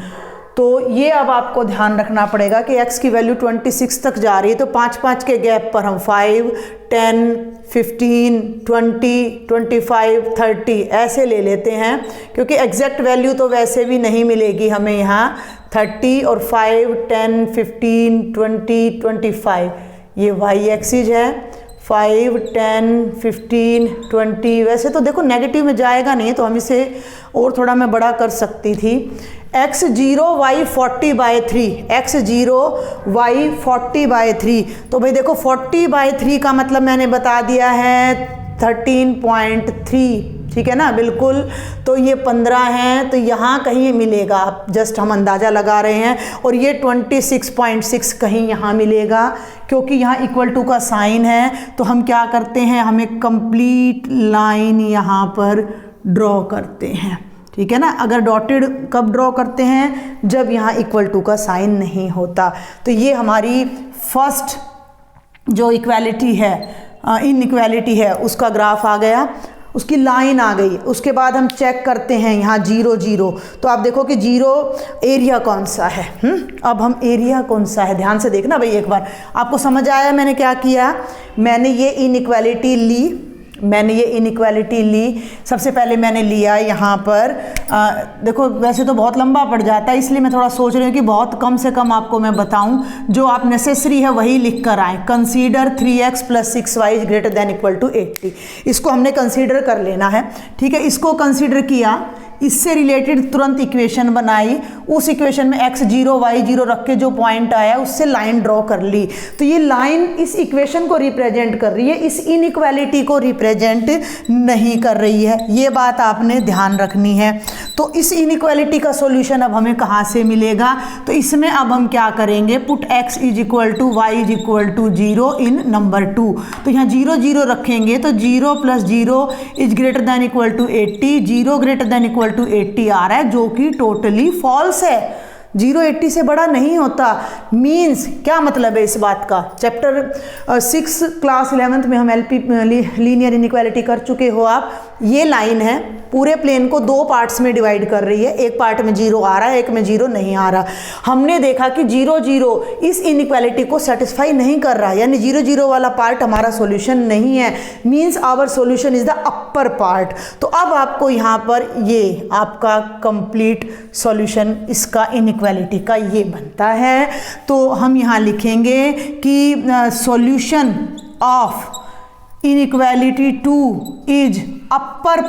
तो ये अब आपको ध्यान रखना पड़ेगा कि x की वैल्यू 26 तक जा रही है, तो 5-5 के गैप पर हम 5, 10, 15, 20, 25, 30 ऐसे ले लेते हैं, क्योंकि एग्जैक्ट वैल्यू तो वैसे भी नहीं मिलेगी हमें यहाँ। 30 और 5, 10, 15, 20, 25 ये y एक्सिस है। 5, 10, 15, 20, वैसे तो देखो नेगेटिव में जाएगा नहीं, तो हम इसे और थोड़ा मैं बड़ा कर सकती थी। x0 y 40/3, x0 y 40/3। तो भाई देखो 40/3 का मतलब मैंने बता दिया है 13.3, ठीक है ना, बिल्कुल। तो ये 15 हैं, तो यहाँ कहीं मिलेगा, जस्ट हम अंदाज़ा लगा रहे हैं। और ये 26.6 कहीं यहाँ मिलेगा, क्योंकि यहाँ इक्वल टू का साइन है। तो हम क्या करते हैं, हम एक कंप्लीट लाइन यहाँ पर ड्रॉ करते हैं, ठीक है ना। अगर डॉटेड कब ड्रॉ करते हैं, जब यहाँ इक्वल टू का साइन नहीं होता। तो ये हमारी फर्स्ट जो इक्वालिटी है, इनइक्वालिटी है, उसका ग्राफ आ गया, उसकी लाइन आ गई। उसके बाद हम चेक करते हैं यहाँ 0, 0। तो आप देखो कि 0 एरिया कौन सा है। अब हम एरिया कौन सा है ध्यान से देखना भाई एक बार। आपको समझ आया मैंने क्या किया? मैंने ये इनइक्वालिटी ली, मैंने ये इनइक्वालिटी ली। सबसे पहले मैंने लिया यहाँ पर देखो वैसे तो बहुत लंबा पड़ जाता है, इसलिए मैं थोड़ा सोच रही हूँ कि बहुत कम से कम आपको मैं बताऊँ, जो आप नेसेसरी है वही लिख कर आएँ। Consider 3x + 6y > 80। इसको हमने कंसीडर कर लेना है, ठीक है। इसको कंसीडर किया, इससे रिलेटेड तुरंत इक्वेशन बनाई, उस इक्वेशन में x0 y0 रख के जो पॉइंट आया उससे लाइन ड्रॉ कर ली। तो ये लाइन इस इक्वेशन को रिप्रेजेंट कर रही है, इस इनइक्वालिटी को रिप्रेजेंट नहीं कर रही है। ये बात आपने ध्यान रखनी है। तो इस इनइक्वालिटी का सॉल्यूशन अब हमें कहाँ से मिलेगा? तो इसमें अब हम क्या करेंगे, पुट x = y = 0 इन नंबर 2। तो यहाँ 0 0 रखेंगे तो 0 + 0 > 80, 0 > 80 आ रहा है, जो कि टोटली फॉल्स है। 0 80 से बड़ा नहीं होता। मीन्स क्या मतलब है इस बात का? चैप्टर 6 क्लास 11th में हम एलपी लीनियर इनइक्वालिटी कर चुके हो आप। ये लाइन है, पूरे प्लेन को 2 पार्ट्स में डिवाइड कर रही है। एक पार्ट में 0 आ रहा है, एक में 0 नहीं आ रहा। हमने देखा कि 0 0 इस इनइक्वालिटी को सेटिस्फाई नहीं कर रहा, यानी 0 0 वाला पार्ट हमारा सॉल्यूशन नहीं है। Means our solution is the upper part. तो अब आपको यहाँ पर ये आपका कंप्लीट सॉल्यूशन इसका इनइक्वालिटी का ये बनता है। तो हम यहाँ लिखेंगे कि solution of inequality 2 is upper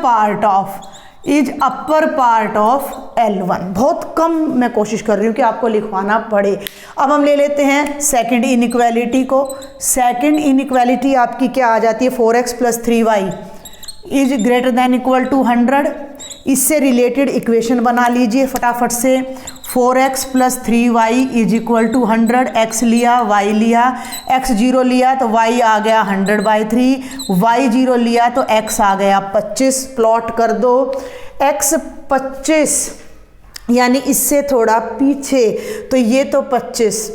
part of L1। बहुत कम मैं कोशिश कर रही हूँ कि आपको लिखवाना पड़े। अब हम ले लेते हैं सेकंड इनइक्वालिटी को। सेकंड इनइक्वालिटी आपकी क्या आ जाती है? 4x + 3y > 100। इससे रिलेटेड इक्वेशन बना लीजिए फटाफट से। 4x + 3y = 100। x लिया, y लिया, x0 लिया तो y आ गया 100/3, y0 लिया तो x आ गया 25। प्लॉट कर दो। x 25 यानी इससे थोड़ा पीछे, तो ये तो 25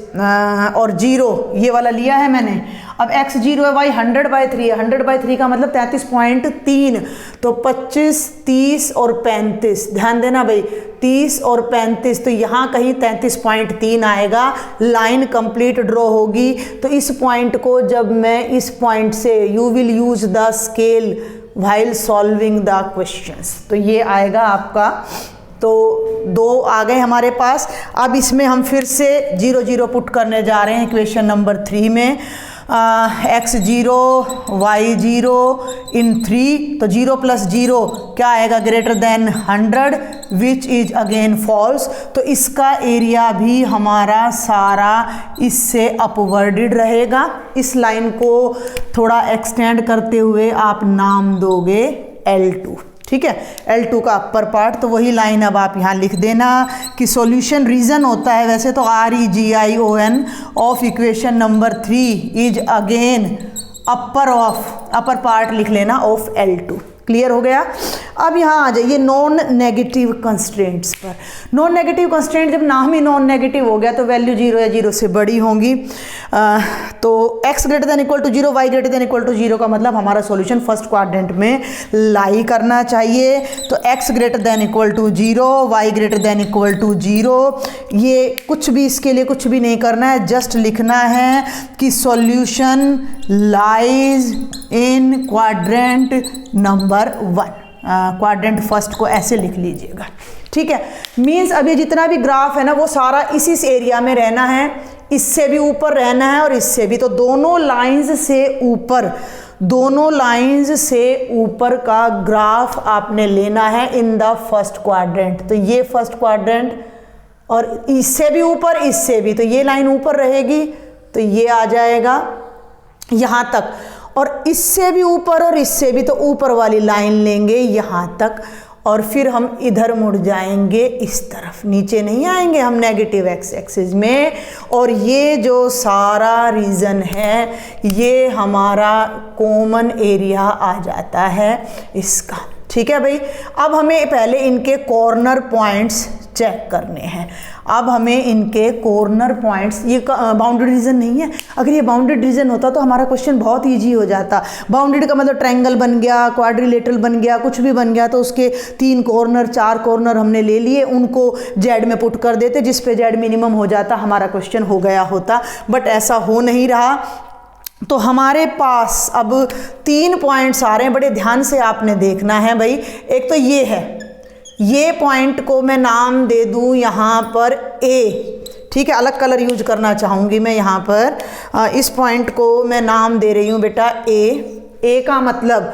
और 0 ये वाला लिया है मैंने। अब x0 है, y 100/3 है। 100/3 का मतलब 33.3। तो 25, 30 और 35, ध्यान देना भाई, 30 और 35, तो यहाँ कहीं 33.3 आएगा। लाइन कंप्लीट ड्रॉ होगी। तो इस पॉइंट को जब मैं इस पॉइंट से, you will use the scale while solving the questions, तो ये आएगा आपका। तो 2 आ गए हमारे पास। अब इसमें हम फिर से 0 0 पुट करने जा रहे हैं इक्वेशन नंबर 3 में। x0 y0 इन 3, तो 0 + 0 क्या आएगा? > 100, विच इज अगेन फॉल्स। तो इसका एरिया भी हमारा सारा इससे अपवर्डेड रहेगा। इस लाइन को थोड़ा एक्सटेंड करते हुए आप नाम दोगे L2, ठीक है, L2 का अपर पार्ट। तो वही लाइन अब आप यहाँ लिख देना कि सॉल्यूशन रीजन होता है वैसे तो REGION of equation number 3 is again upper part लिख लेना ऑफ L2। क्लियर हो गया? अब यहाँ आ जाइए नॉन नेगेटिव कंस्ट्रेंट्स पर। नॉन नेगेटिव कंस्ट्रेंट, जब नाम ही नॉन नेगेटिव हो गया तो वैल्यू 0 या 0 से बड़ी होंगी। तो x > 0 y > 0 का मतलब हमारा सॉल्यूशन फर्स्ट क्वाड्रेंट में लाई करना चाहिए। तो x > 0 y > 0, ये कुछ भी, इसके लिए कुछ भी नहीं करना है, जस्ट लिखना है कि solution lies in quadrant number 1। Quadrant first को ऐसे लिख लीजिएगा, ठीक है। मीन्स अभी जितना भी ग्राफ है ना वो सारा इसी एरिया में रहना है, इससे भी ऊपर रहना है और इससे भी। तो दोनों लाइंस से ऊपर का ग्राफ आपने लेना है इन द फर्स्ट क्वाड्रेंट। तो ये फर्स्ट क्वाड्रेंट, और इससे भी ऊपर, इससे भी, तो ये लाइन ऊपर रहेगी तो ये आ जाएगा यहाँ तक, और इससे भी ऊपर और इससे भी, तो ऊपर वाली लाइन लेंगे यहाँ तक, और फिर हम इधर मुड़ जाएंगे इस तरफ, नीचे नहीं आएंगे हम नेगेटिव एक्स एक्सिस में। और ये जो सारा रीजन है ये हमारा कॉमन एरिया आ जाता है इसका, ठीक है भाई। अब हमें पहले इनके कॉर्नर पॉइंट्स चेक करने हैं। अब हमें इनके कॉर्नर पॉइंट्स, ये बाउंडेड रीजन नहीं है। अगर ये बाउंडेड रीजन होता तो हमारा क्वेश्चन बहुत इजी हो जाता। बाउंडेड का मतलब ट्रायंगल बन गया, क्वाड्रिलेटरल बन गया, कुछ भी बन गया, तो उसके 3 कॉर्नर 4 कॉर्नर हमने ले लिए, उनको जेड में पुट कर देते, जिस पे जेड मिनिमम हो जाता, हमारा क्वेश्चन हो गया होता। बट ऐसा हो नहीं रहा। तो हमारे पास अब 3 पॉइंट्स आ रहे हैं, बड़े ध्यान से आपने देखना है भाई। एक तो ये है, ये पॉइंट को मैं नाम दे दूं यहाँ पर ए, ठीक है, अलग कलर यूज करना चाहूँगी मैं यहाँ पर। इस पॉइंट को मैं नाम दे रही हूँ बेटा ए का मतलब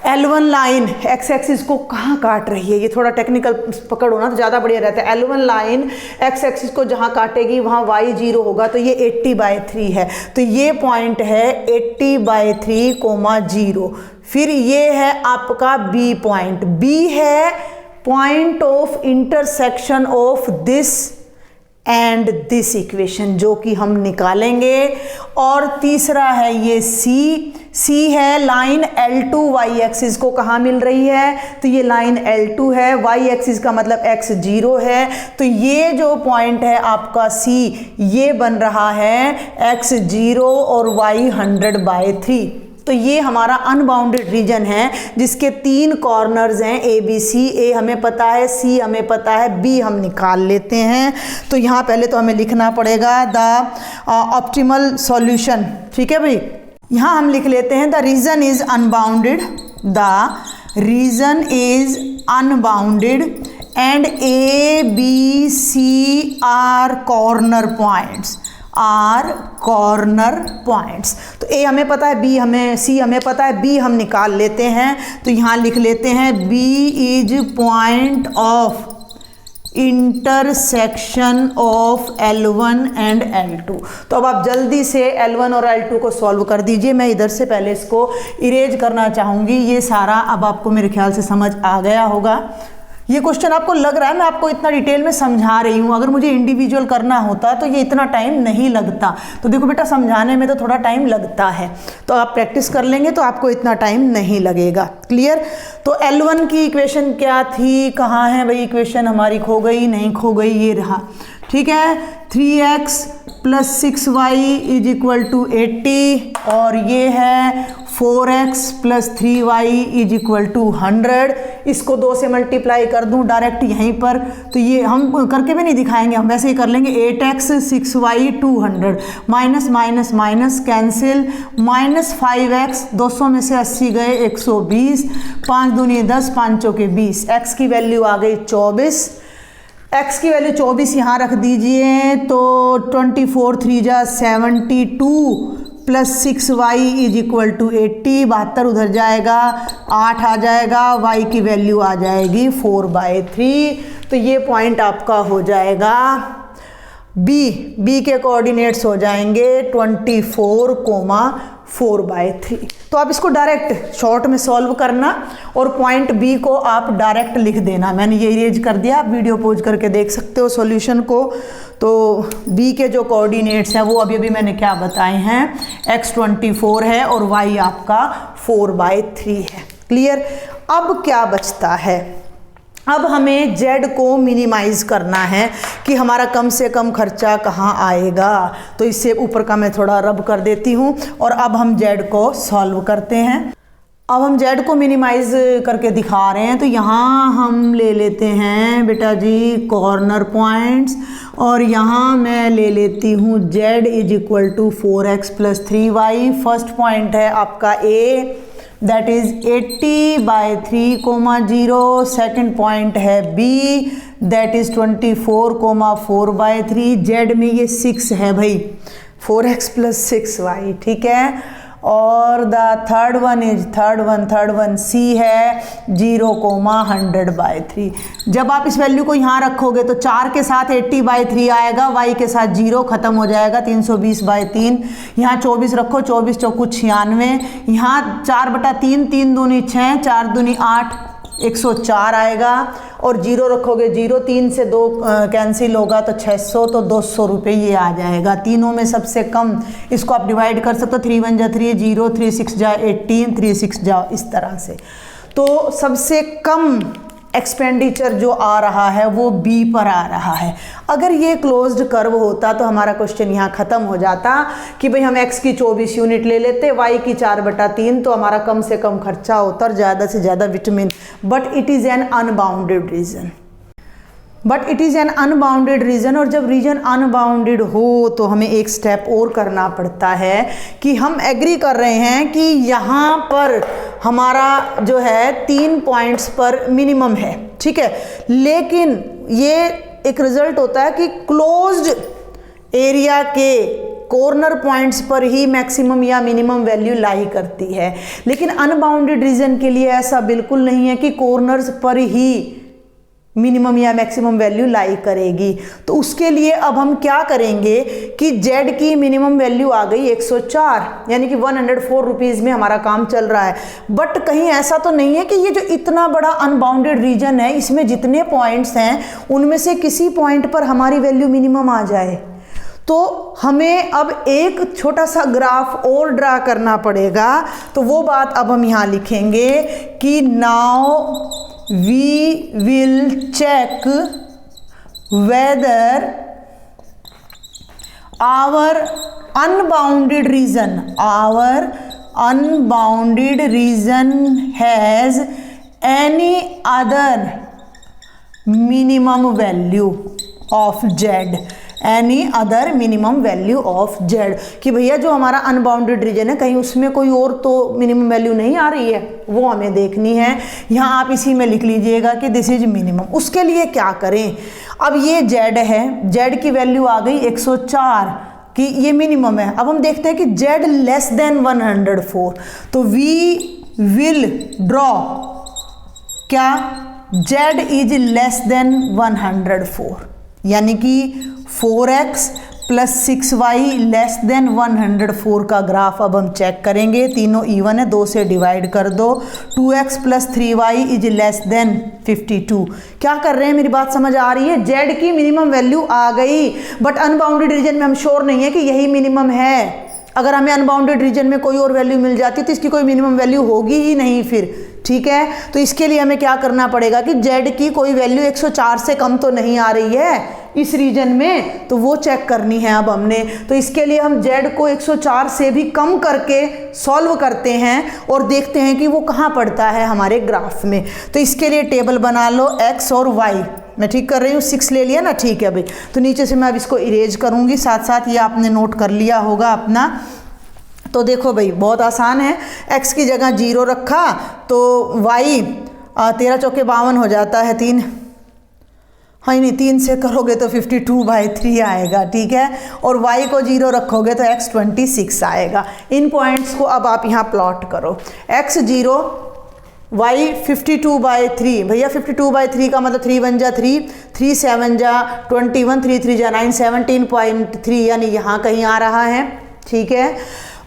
L1 लाइन एक्स एक्सिस को कहाँ काट रही है, ये थोड़ा टेक्निकल पकड़ो ना तो ज़्यादा बढ़िया रहता है। L1 लाइन एक्स एक्सिस को जहाँ काटेगी वहाँ y 0 होगा, तो ये 80/3 है, तो ये पॉइंट है 80/3, 0। फिर ये है आपका B पॉइंट, B है point of intersection of this and this equation, जो कि हम निकालेंगे। और तीसरा है ये C है लाइन L2 y एक्सिस को कहाँ मिल रही है, तो ये लाइन L2 है, y एक्सिस का मतलब x 0 है, तो ये जो पॉइंट है आपका C ये बन रहा है x 0 और y 100/3। तो ये हमारा अनबाउंडेड रीजन है जिसके 3 कॉर्नर्स हैं ए बी सी। ए हमें पता है, सी हमें पता है, बी हम निकाल लेते हैं। तो यहाँ पहले तो हमें लिखना पड़ेगा द ऑप्टिमल सॉल्यूशन, ठीक है भाई। यहाँ हम लिख लेते हैं the region is unbounded, the region is unbounded and A B C are corner points, are corner points. तो ए हमें पता है, बी हमें, सी हमें पता है, बी हम निकाल लेते हैं। तो यहाँ लिख लेते हैं B is point of intersection of L1 and L2। तो अब आप जल्दी से L1 और L2 को सॉल्व कर दीजिए। मैं इधर से पहले इसको इरेज करना चाहूँगी। ये सारा अब आपको मेरे ख्याल से समझ आ गया होगा। ये क्वेश्चन आपको लग रहा है मैं आपको इतना डिटेल में समझा रही हूँ, अगर मुझे इंडिविजुअल करना होता तो ये इतना टाइम नहीं लगता। तो देखो बेटा, समझाने में तो थोड़ा टाइम लगता है, तो आप प्रैक्टिस कर लेंगे तो आपको इतना टाइम नहीं लगेगा। क्लियर। तो L1 की इक्वेशन क्या थी, कहाँ है भाई इक्वेशन हमारी, खो गई, नहीं खो गई, ये रहा, ठीक है। 3x + 6y = 80 और ये है 4x + 3y = 100। इसको 2 से मल्टीप्लाई कर दूं डायरेक्ट यहीं पर, तो ये हम करके भी नहीं दिखाएंगे, हम वैसे ही कर लेंगे। 8x 6y 200, minus minus minus cancel, -5x 200 में से 80 गए 120, 5 दूनी 10, 5 चौके 20। x की वैल्यू आ गई 24, x की वैल्यू 24 यहाँ रख दीजिए, तो 24 3 जा 72 + 6y = 80, 72 उधर जाएगा, 8 आ जाएगा, y की वैल्यू आ जाएगी 4/3। तो ये पॉइंट आपका हो जाएगा बी के कोऑर्डिनेट्स हो जाएंगे 24, 4/3। तो आप इसको डायरेक्ट शॉर्ट में सॉल्व करना और पॉइंट बी को आप डायरेक्ट लिख देना। मैंने ये इरेज कर दिया, आप वीडियो पॉज करके देख सकते हो सॉल्यूशन को। तो बी के जो कोऑर्डिनेट्स हैं वो अभी मैंने क्या बताए हैं, x 24 है और y आपका 4/3 है। क्लियर। अब क्या बचता है, अब हमें z को मिनिमाइज करना है कि हमारा कम से कम खर्चा कहाँ आएगा। तो इससे ऊपर का मैं थोड़ा रब कर देती हूँ और अब हम z को सॉल्व करते हैं। अब हम z को मिनिमाइज करके दिखा रहे हैं। तो यहाँ हम ले लेते हैं बेटा जी कॉर्नर पॉइंट्स और यहाँ मैं ले लेती हूँ z = 4x + 3y। First point है आपका a, that is 80/3, 0। Second point है B, दैट इज 24, 4/3। z में ये 6 है भाई, 4x + 6y, ठीक है। और द थर्ड वन C है 0, 100/3। जब आप इस वैल्यू को यहाँ रखोगे तो 4 के साथ 80/3 आएगा, y के साथ 0 खत्म हो जाएगा, 320/3। यहाँ 24 रखो, 24 चौकू 96, यहाँ 4/3, 3 दूनी 6, 4 दूनी 8, 104 आएगा। और 0 रखोगे 0, 3 से 2 कैंसिल होगा तो 600, तो 200 रुपये ये आ जाएगा। तीनों में सबसे कम, इसको आप डिवाइड कर सकते हो, 3 1 जा 3, 0, 3 6 जा 18, 3 6 जा, इस तरह से। तो सबसे कम एक्सपेंडिचर जो आ रहा है वो B पर आ रहा है। अगर ये क्लोज्ड कर्व होता तो हमारा क्वेश्चन यहाँ ख़त्म हो जाता कि भाई हम x की 24 यूनिट ले लेते, y की 4/3, तो हमारा कम से कम खर्चा होता और ज़्यादा से ज़्यादा vitamin. But it is an unbounded region. But it is an unbounded region, और जब रीजन अनबाउंडेड हो तो हमें एक स्टेप और करना पड़ता है कि हम एग्री कर रहे हैं कि यहाँ पर हमारा जो है 3 पॉइंट्स पर मिनिमम है, ठीक है, लेकिन ये एक रिजल्ट होता है कि क्लोज्ड एरिया के कॉर्नर पॉइंट्स पर ही मैक्सिमम या मिनिमम वैल्यू लाई करती है। लेकिन अनबाउंडेड रीजन के लिए ऐसा बिल्कुल नहीं है कि कॉर्नर्स पर ही मिनिमम या मैक्सिमम वैल्यू लाई करेगी। तो उसके लिए अब हम क्या करेंगे कि z की मिनिमम वैल्यू आ गई 104, यानी कि 104 रुपीज़ में हमारा काम चल रहा है। बट कहीं ऐसा तो नहीं है कि ये जो इतना बड़ा अनबाउंडेड रीजन है, इसमें जितने पॉइंट्स हैं उनमें से किसी पॉइंट पर हमारी वैल्यू मिनिमम आ जाए। तो हमें अब एक छोटा सा ग्राफ और ड्रा करना पड़ेगा। तो वो बात अब हम यहाँ लिखेंगे कि now we will check whether our unbounded region has any other minimum value of z, any other minimum value of z, कि भैया जो हमारा अनबाउंडेड रीजन है कहीं उसमें कोई और तो मिनिमम वैल्यू नहीं आ रही है, वो हमें देखनी है। यहाँ आप इसी में लिख लीजिएगा कि दिस इज मिनिमम। उसके लिए क्या करें, अब ये z है, z की वैल्यू आ गई 104 कि ये मिनिमम है। अब हम देखते हैं कि z लेस देन 104, तो वी विल ड्रॉ क्या, z इज लेस देन 104, यानी कि 4x plus 6y less than 104 का ग्राफ अब हम चेक करेंगे। तीनों इवन है, 2 से डिवाइड कर दो। 2x plus 3y is less than 52। क्या कर रहे हैं, मेरी बात समझ आ रही है? z की मिनिमम वैल्यू आ गई, बट अनबाउंडेड रीजन में हम श्योर नहीं है कि यही मिनिमम है। अगर हमें अनबाउंडेड रीजन में कोई और वैल्यू मिल जाती तो इसकी कोई मिनिमम वैल्यू होगी ही नहीं फिर, ठीक है। तो इसके लिए हमें क्या करना पड़ेगा कि z की कोई वैल्यू 104 से कम तो नहीं आ रही है इस रीजन में, तो वो चेक करनी है अब हमने। तो इसके लिए हम z को 104 से भी कम करके सॉल्व करते हैं और देखते हैं कि वो कहाँ पड़ता है हमारे ग्राफ में। तो इसके लिए टेबल बना लो x और y, मैं ठीक कर रही हूँ, 6 ले लिया ना, ठीक है भाई। तो नीचे से मैं अब इसको इरेज करूँगी, साथ साथ ये आपने नोट कर लिया होगा अपना। तो देखो भाई बहुत आसान है, x की जगह 0 रखा तो y 13 चौके 52 हो जाता है, 3 हाँ नहीं 3 से करोगे तो 52/3 आएगा, ठीक है। और y को 0 रखोगे तो x 26 आएगा। इन पॉइंट्स को अब आप यहाँ प्लॉट करो, x 0 y 52/3, भैया 52/3 का मतलब 3 1 जा 3, 3 7 जा 21, 3 3 जा 9, 17.3 यानी यहाँ कहीं आ रहा है, ठीक है।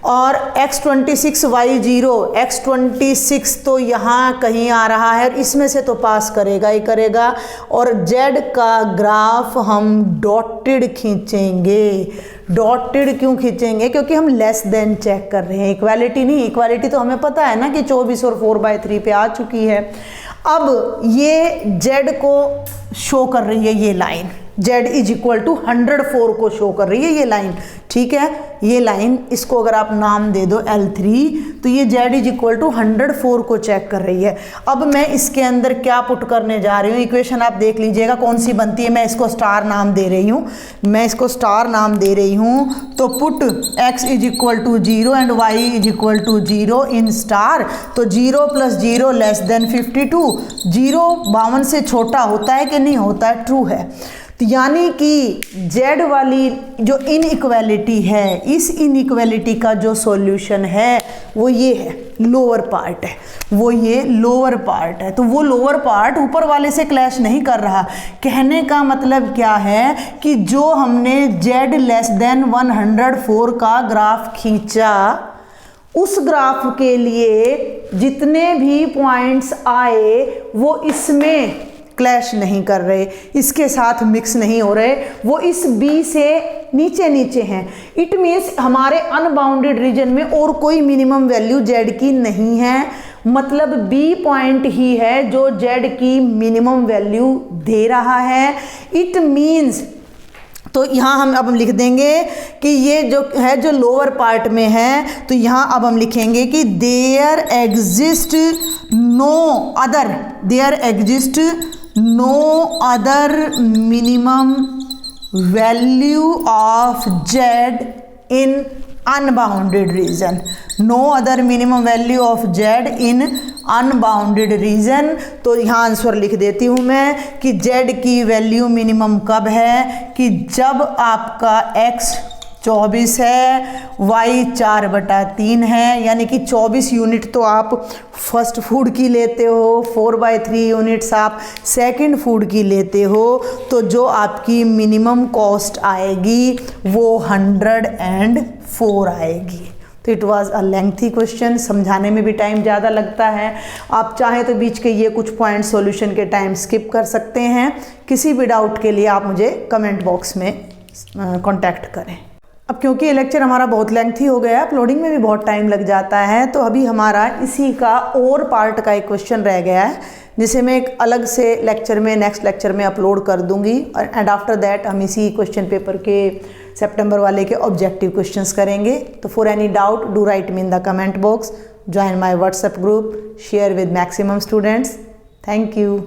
और x 26 y 0, x 26 तो यहाँ कहीं आ रहा है, और इसमें से तो पास करेगा ही करेगा। और z का ग्राफ हम डॉटेड खींचेंगे। डॉटेड क्यों खींचेंगे? क्योंकि हम लेस देन चेक कर रहे हैं, इक्वालिटी नहीं। इक्वालिटी तो हमें पता है ना कि 24 और 4/3 पे आ चुकी है। अब ये z को शो कर रही है ये line, z is equal to 104 को शो कर रही है ये लाइन, ठीक है। ये लाइन, इसको अगर आप नाम दे दो L3, तो ये z इज इक्वल टू 104 को चेक कर रही है। अब मैं इसके अंदर क्या पुट करने जा रही हूँ, इक्वेशन आप देख लीजिएगा कौन सी बनती है। मैं इसको स्टार नाम दे रही हूँ, तो put x is equal to 0 and y is equal to 0 in star. तो 0 + 0 लेस देन 52, 0 52 से छोटा होता है कि नहीं होता है? ट्रू है। तो यानी कि z वाली जो इनइक्वालिटी है, इस इनइक्वालिटी का जो सॉल्यूशन है वो ये है, लोअर पार्ट है, वो ये लोअर पार्ट है। तो वो लोअर पार्ट ऊपर वाले से क्लैश नहीं कर रहा। कहने का मतलब क्या है कि जो हमने z लेस देन 104 का ग्राफ खींचा, उस ग्राफ के लिए जितने भी पॉइंट्स आए वो इसमें क्लैश नहीं कर रहे, इसके साथ मिक्स नहीं हो रहे, वो इस B से नीचे नीचे हैं। इट मीन्स हमारे अनबाउंडेड रीजन में और कोई मिनिमम वैल्यू z की नहीं है, मतलब B पॉइंट ही है जो z की मिनिमम वैल्यू दे रहा है। इट मीन्स, तो यहाँ हम अब लिख देंगे कि ये जो है जो लोअर पार्ट में है, तो यहाँ अब हम लिखेंगे कि there exist no other minimum value of z in unbounded region, no other minimum value of z in unbounded region. तो यहाँ आंसर लिख देती हूँ मैं कि z की वैल्यू मिनिमम कब है कि जब आपका x 24 है, y 4/3 है, यानी कि 24 यूनिट तो आप फर्स्ट फूड की लेते हो, 4/3 यूनिट्स आप सेकंड फूड की लेते हो, तो जो आपकी मिनिमम कॉस्ट आएगी वो 104 आएगी। तो it was a lengthy question, समझाने में भी टाइम ज़्यादा लगता है। आप चाहें तो बीच के ये कुछ पॉइंट सॉल्यूशन के टाइम स्किप कर सकते हैं। किसी भी डाउट के लिए आप मुझे कमेंट बॉक्स में कांटेक्ट करें। अब क्योंकि ये लेक्चर हमारा बहुत लेंथी हो गया है, अपलोडिंग में भी बहुत टाइम लग जाता है, तो अभी हमारा इसी का और पार्ट का एक क्वेश्चन रह गया है जिसे मैं एक अलग से लेक्चर में, नेक्स्ट लेक्चर में अपलोड कर दूंगी। एंड आफ्टर दैट हम इसी क्वेश्चन पेपर के सितंबर वाले के ऑब्जेक्टिव क्वेश्चंस करेंगे। तो for any doubt do right me in the comment box, join my WhatsApp group, share with maximum students. Thank you.